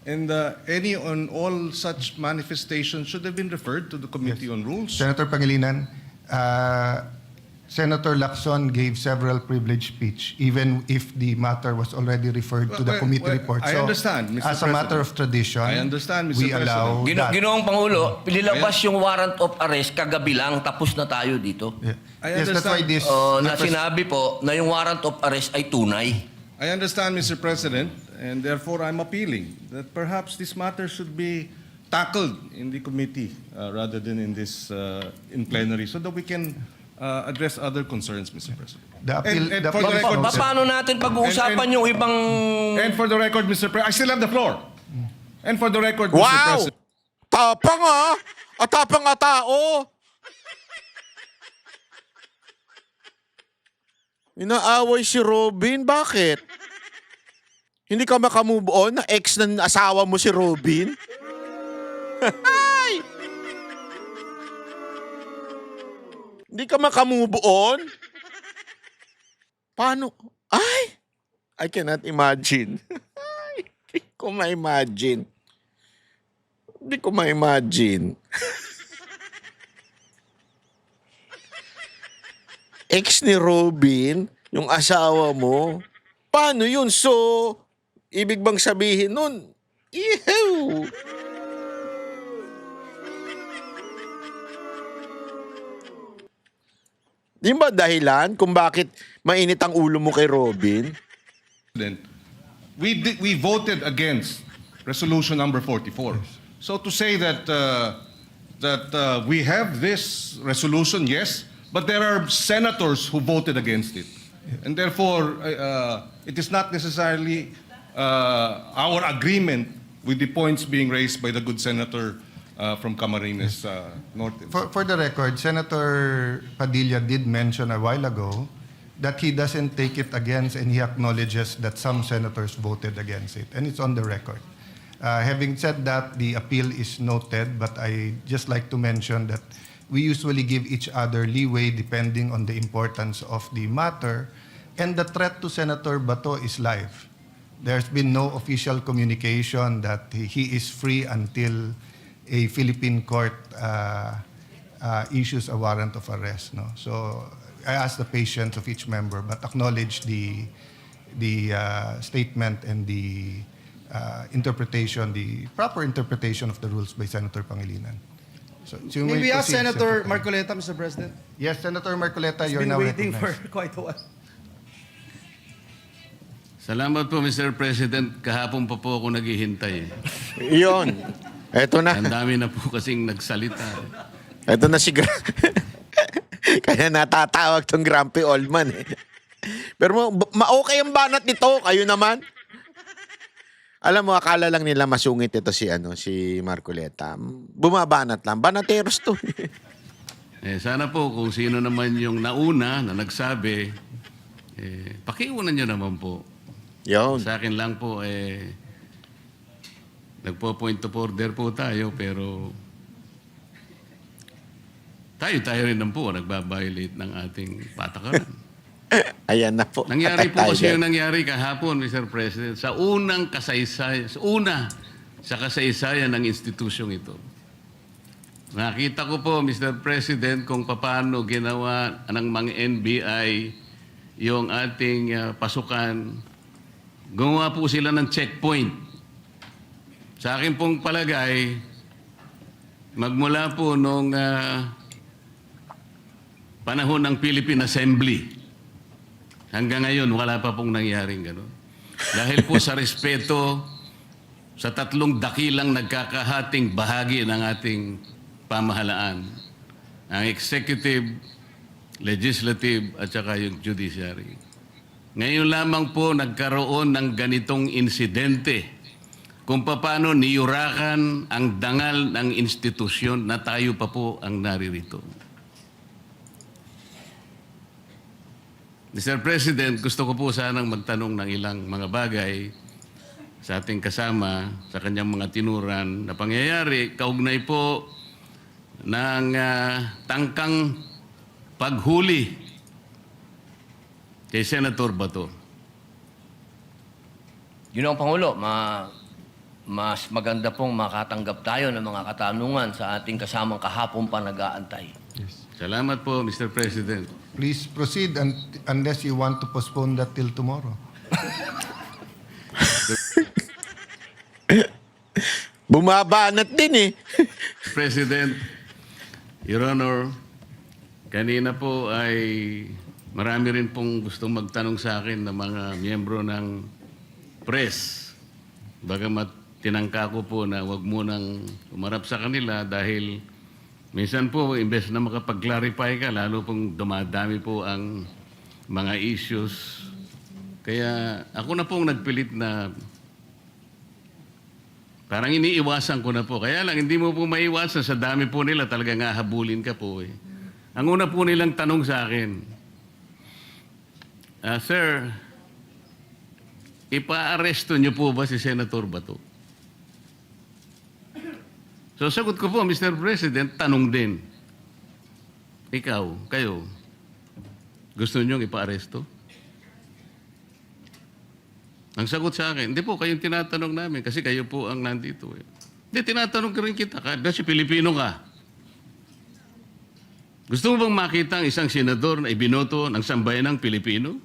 And any on all such manifestations should have been referred to the Committee on Rules. Senator Pangilinan, Senator Lacson gave several privileged speech, even if the matter was already referred to the Well, committee well, report. I understand, Mr. As a matter of tradition, I understand, Mr. we allow that. Ginoong Pangulo, nilabas yung warrant of arrest kagabi lang, tapos na tayo dito. Yeah. I Yes, that's why understand. this. Na sinabi po na yung warrant of arrest ay tunay. I understand, Mr. President, and therefore I'm appealing that perhaps this matter should be tackled in the committee rather than in this in plenary so that we can address other concerns, Mr. President. The appeal- And the for the appeal is record, noted. Paano natin pag-uusapan yung ibang... and for the record, Mr. President, I still have the floor. And for the record, Mr. Wow! President. Tapang ah! At tapang nga tao! Inaaway si Robin. Bakit? Hindi ka makamove on na ex ng asawa mo si Robin? Ay! Hindi ka makamove on? Paano? Ay! I cannot imagine. Ay, hindi ko ma-imagine. Hindi ko ma-imagine. Ex ni Robin, yung asawa mo. Paano yun? So, ibig bang sabihin nun, ew! Di ba dahilan kung bakit mainit ang ulo mo kay Robin? We voted against resolution number 44. So to say that we have this resolution, yes, but there are senators who voted against it, and therefore it is not necessarily our agreement with the points being raised by the good senator from Camarines Norte. For the record, Senator Padilla did mention a while ago that he doesn't take it against, and he acknowledges that some senators voted against it, and it's on the record. Having said that, the appeal is noted, but I just like to mention that we usually give each other leeway depending on the importance of the matter, and the threat to Senator Bato is live. There's been no official communication that he is free until a Philippine court issues a warrant of arrest. No? So I ask the patience of each member, but acknowledge the statement and the interpretation, the proper interpretation of the rules by Senator Pangilinan. So you May we ask proceed, Senator Pangilinan. Marcoleta, Mr. President? Yes, Senator Marcoleta, He's you're been now waiting for recognized. quite a while. Salamat po, Mr. President. Kahapon pa po ako naghihintay. Iyon. Eto na. Ang dami na po kasing nagsalita. Eto na si Kaya natatawag tong Grumpy Old Man eh. Pero ma-okay ang banat nito. Kayo naman. Alam mo, akala lang nila masungit ito si Marcoleta. Bumabanat lang. Banateros to. Sana po kung sino naman yung nauna na nagsabi, pakiunan nyo naman po. Yun. Sa akin lang po, nagpo-point of order po tayo, pero tayo rin naman po nagbabiolate ng ating patakaran. Ayan na po. Nangyari Attack po kasi tiger. yung nangyari kahapon, Mr. President, sa unang kasaysayan, sa kasaysayan ng institusyong ito. Nakita ko po, Mr. President, kung paano ginawa ng mga NBI yung ating pasukan. Gumawa po sila ng checkpoint. Sa akin pong palagay, magmula po nung panahon ng Philippine Assembly, hanggang ngayon, wala pa pong nangyaring gano'n. Dahil po sa respeto sa tatlong dakilang nagkakahating bahagi ng ating pamahalaan. Ang executive, legislative, at saka yung judiciary. Ngayon lamang po nagkaroon ng ganitong insidente kung paano niyurakan ang dangal ng institusyon na tayo pa po ang naririto. Mr. President, gusto ko po sanang magtanong ng ilang mga bagay sa ating kasama, sa kanyang mga tinuran na pangyayari, kaugnay po ng tangkang paghuli kay Senator Bato. Yun ang Pangulo, mas maganda pong makatanggap tayo ng mga katanungan sa ating kasamang kahapon pa nag-aantay. Salamat po, Mr. President. Please proceed unless you want to postpone that till tomorrow. Bumabanat din eh. President, Your Honor, kanina po ay marami rin pong gustong magtanong sa akin ng mga miyembro ng press. Bagamat tinangka ko po na wag munang umarap sa kanila dahil minsan po, imbes na makapag-clarify ka, lalo pong dumadami po ang mga issues. Kaya ako na pong nagpilit na parang iniiwasan ko na po. Kaya lang, hindi mo po maiwasan. Sa dami po nila, talaga nga habulin ka po eh. Ang una po nilang tanong sa akin, Sir, ipa-aresto niyo po ba si Senator Bato? So sagot ko po, Mr. President, tanong din. Ikaw, kayo, gusto niyo ipa-aresto? Ang sagot sa akin, hindi po, kayong tinatanong namin kasi kayo po ang nandito. Eh. Hindi, tinatanong ka rin kita kasi Pilipino ka. Gusto mo bang makita ang isang senador na ibinoto ng sambayanang Pilipino?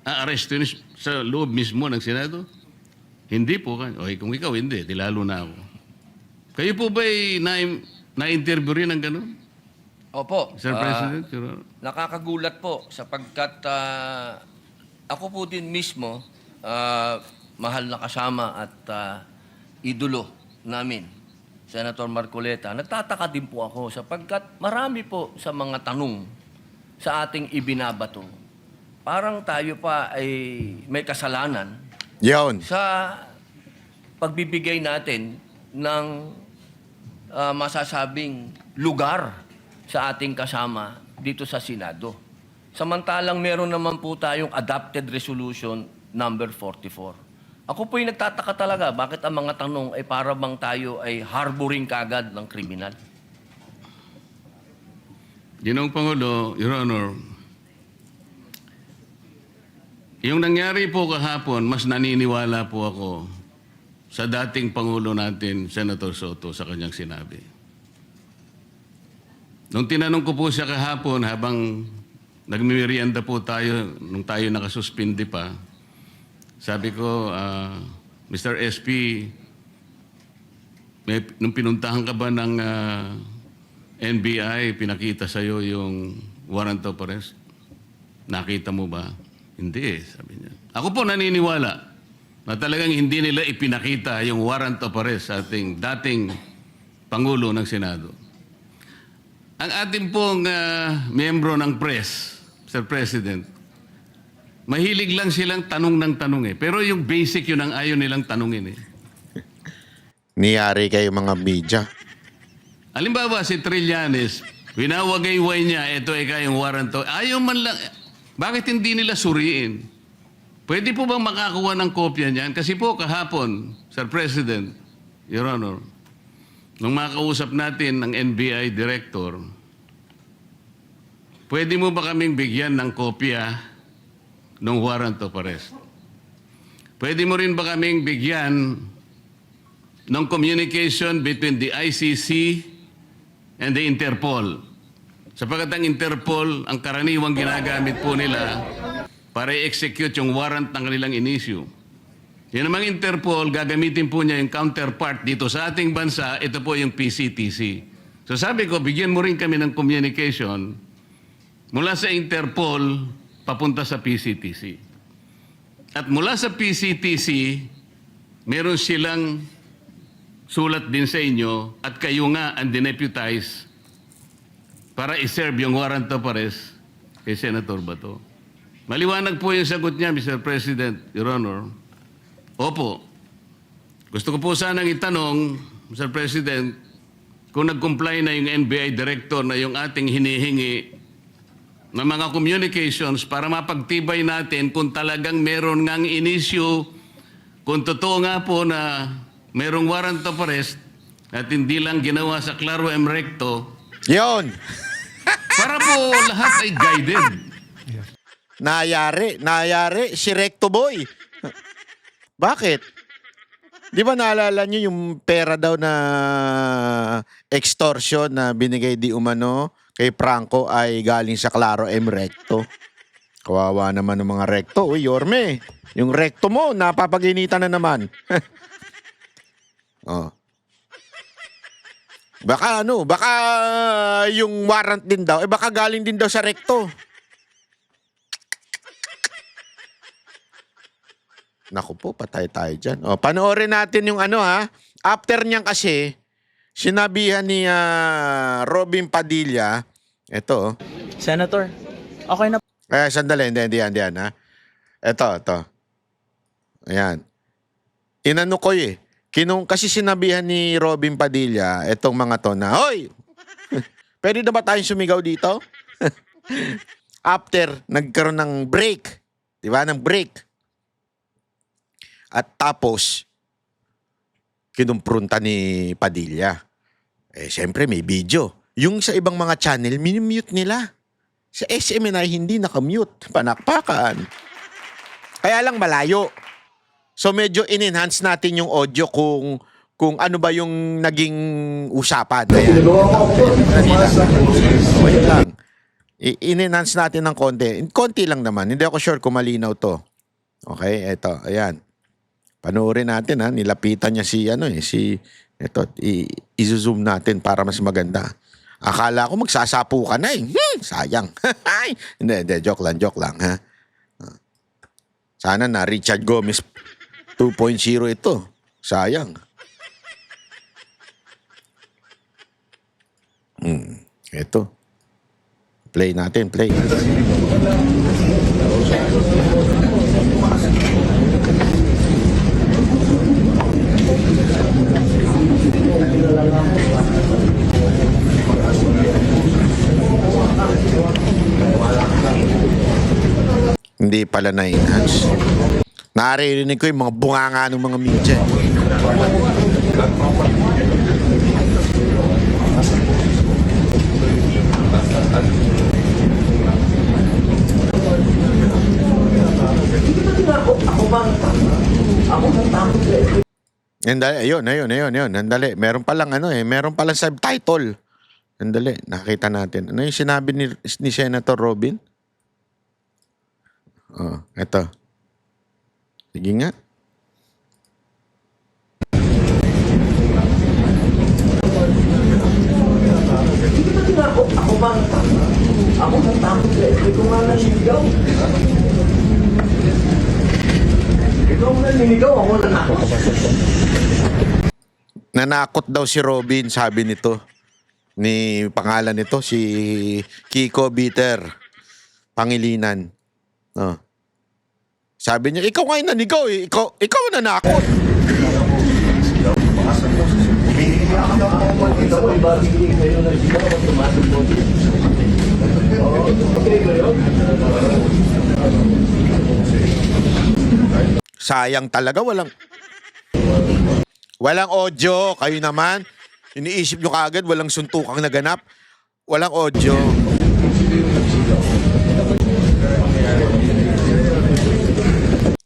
Aaresto sa loob mismo ng Senado? Hindi po. Okay, kung ikaw hindi, di lalo na ako. Kayo po ba'y na-interview rin ng gano'n? Opo. Sir President? Your Honor. Nakakagulat po sapagkat ako po din mismo, mahal na kasama at idolo namin, Senator Marcoleta. Nagtataka din po ako sapagkat marami po sa mga tanong sa ating ibinabato. Parang tayo pa ay may kasalanan Yon. sa pagbibigay natin ng masasabing lugar sa ating kasama dito sa Senado. Samantalang meron naman po tayong adopted resolution number 44. Ako po'y nagtataka talaga bakit ang mga tanong ay para bang tayo ay harboring kagad ng kriminal. Ginoong Pangulo, Your Honor, yung nangyari po kahapon, mas naniniwala po ako sa dating Pangulo natin, Senator Soto, sa kanyang sinabi. Nung tinanong ko po siya kahapon, habang nagmimerienda po tayo, nung tayo nakasuspindi pa, sabi ko, Mr. SP, nung pinuntahan ka ba ng NBI, pinakita sa'yo yung warrant of arrest? Nakita mo ba? Hindi, sabi niya. Ako po naniniwala na talagang hindi nila ipinakita yung warrant of arrest sa ating dating Pangulo ng Senado. Ang ating pong miyembro ng press, Mr. President, mahilig lang silang tanong ng tanong eh. Pero yung basic yun ang ayaw nilang tanungin eh. Niyari kayo mga media. Halimbawa si Trillanes, winawagayway niya, ito ay kayong warrant to. Ayaw man lang, bakit hindi nila suriin? Pwede po bang makakuha ng kopya niyan? Kasi po kahapon, Sir President, Your Honor, nung makausap natin ng NBI Director, pwede mo ba kaming bigyan ng kopya ng warrant of arrest? Pwede mo rin ba kaming bigyan ng communication between the ICC and the Interpol? Sapagkat ang Interpol, ang karaniwang ginagamit po nila para i-execute yung warrant ng kanilang in-issue. Yan namang Interpol, gagamitin po niya yung counterpart dito sa ating bansa, ito po yung PCTC. So sabi ko, bigyan mo rin kami ng communication mula sa Interpol papunta sa PCTC. At mula sa PCTC, meron silang sulat din sa inyo at kayo nga ang dineputize para i-serve yung warrant of arrest kay Senator Bato. Maliwanag po yung sagot niya, Mr. President, Your Honor. Opo, Gusto ko po sanang itanong, Mr. President, kung nag-comply na yung NBI Director na yung ating hinihingi ng mga communications para mapagtibay natin kung talagang meron ngang inisyu, kung totoo nga po na merong warrant of arrest at hindi lang ginawa sa Claro M. Recto, Yon. para po lahat ay guided. Nayari si Recto Boy. Bakit? Di ba naalala nyo yung pera daw na extortion na binigay di umano kay Franco ay galing sa Claro M. Recto? Kawawa naman ng mga Recto. Uy, Yorme, yung Recto mo, napapaginitan na naman. Oh. Baka yung warrant din daw, baka galing din daw sa Recto. Naku po, patay tayo dyan. O, panoorin natin yung after niyan kasi, sinabihan ni Robin Padilla, ito. Senator, okay na. Sandali, hindi yan, ha. Ito. Ayan. Inano ko kasi sinabihan ni Robin Padilla, itong mga to na, hoy! Pwede na ba tayong sumigaw dito? After, nagkaroon ng break. Di ba? Ng break. At tapos, kinumprunta ni Padilla. Siyempre may video. Yung sa ibang mga channel, minimute nila. Sa SMNI, hindi nakamute. Panakpakan. Kaya lang malayo. So medyo in-enhance natin yung audio kung ano ba yung naging usapan. Ayan. Wait lang. In-enhance natin ng konti. Konti lang naman. Hindi ako sure kung malinaw to. Okay, eto. Ayan. Panoorin natin nilapitan niya i-zoom natin para mas maganda. Akala ko magsasapu ka na sayang. Hindi, joke lang ha. Sana na Richard Gomez 2.0 ito. Sayang. Ito. Play natin. Hindi pala na-enhance. Naririnig ko yung mga bunganga ng mga media. Ayun. Nandali. Meron palang subtitle. Nandali. Nakita natin. Ano yung sinabi ni Senator Robin? Eto. Sige nga. Nanakot daw si Robin, sabi nito. Pangalan nito, si Kiko Bitter Pangilinan. Sabi niya, ikaw nga yung nanigaw Ikaw nanakot. Sayang talaga, walang audio. Kayo naman, iniisip nyo kaagad, walang suntukang naganap. Walang audio.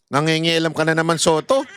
Nangingialam ka na naman, Soto.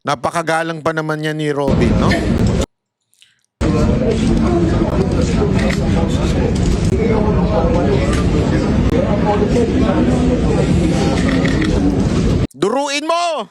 Napakagalang pa naman yan ni Robin, no? Duruin mo!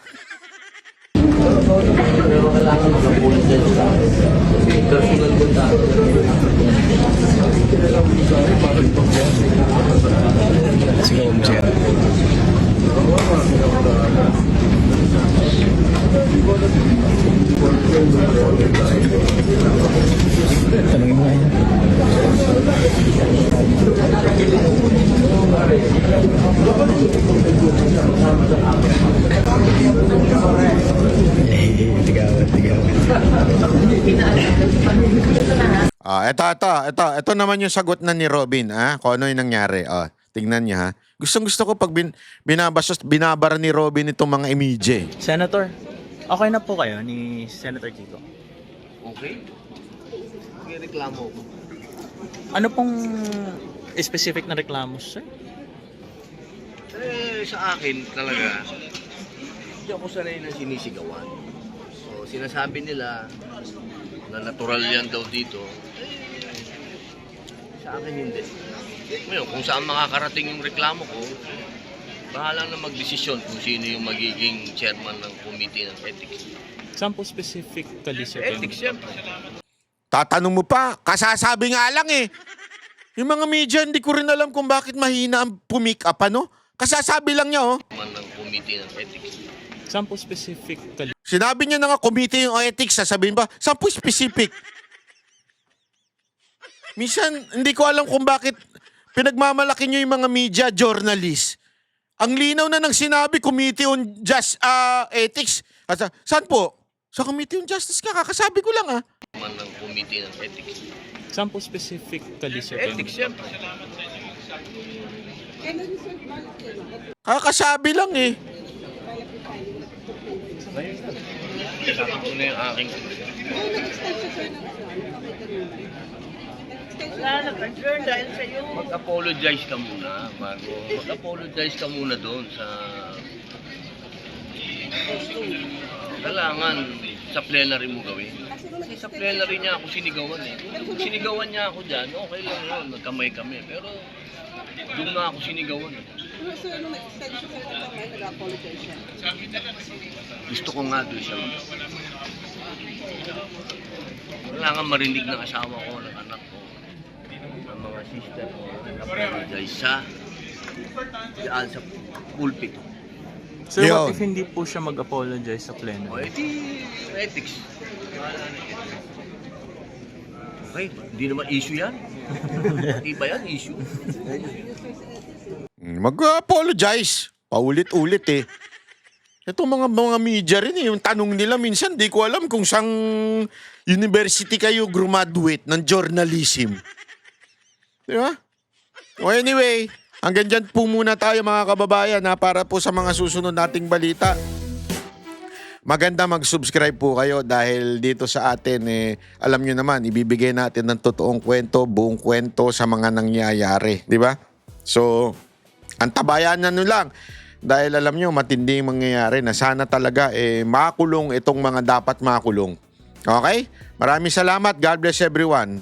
Ito naman yung sagot na ni Robin, kung ano yung nangyari. Tingnan niya, ha. Gusto ko pag binabara ni Robin itong mga imidye. Senator, okay na po kayo ni Senator Kiko? Okay? May reklamo ko. Ano pong specific na reklamo, sir? Sa akin talaga, hindi ako sanay na sinisigawan. So, sinasabi nila na natural yan daw dito. Sa akin hindi. Ngayon, kung saan makakarating yung reklamo ko, bahala na magdesisyon kung sino yung magiging chairman ng committee ng ethics. Saan po specifically, sir? Ethics, siyempre. Tatanong mo pa, kasasabi nga lang eh. Yung mga media, hindi ko rin alam kung bakit mahina ang pumick up, ano? Kasasabi lang niya, oh. Chairman ng committee ng ethics. Saan po specifically? Sinabi niya na nga, committee yung ethics, sasabihin pa, saan po specific? Minsan, hindi ko alam kung bakit pinagmamalaki niyo yung mga media journalist. Ang linaw na ng sinabi, Committee on Ethics. Saan po? Sa Committee on Justice ka, kakasabi ko lang, Chairman ng committee ng ethics. Saan po specifically, sir? Ethics, siyempre. Kakasabi lang eh. Kasama ko na yung aking... Mag-apologize ka muna, bago. Mag-apologize ka muna doon sa... Kailangan sa plenary mo gawin. Kasi sa plenary niya ako sinigawan eh. Kung sinigawan niya ako dyan, okay lang yun, nagkamay kami. Pero doon na ako sinigawan eh. Gusto ko nga doon siya. Kailangan marinig ng asawa ko, ng anak ko, ng mga sister ko, nag-apologize sa pulpit. Sir, Yun. what if hindi po siya mag-apologize sa O pleno? edi, ethics. Okay, hindi naman issue yan. Iba yan, issue. Mag-apologize. Paulit-ulit eh. Ito mga media rin eh. Yung tanong nila minsan, di ko alam kung sang university kayo graduate ng journalism. Di ba? O anyway, hanggang dyan po muna tayo mga kababayan para po sa mga susunod nating balita. Maganda mag-subscribe po kayo dahil dito sa atin, alam nyo naman, ibibigay natin ng totoong kwento, buong kwento sa mga nangyayari. Di ba? So, antabayanan nyo lang. Dahil alam nyo, matinding mangyayari na sana talaga makulong itong mga dapat makulong. Okay? Maraming salamat. God bless everyone.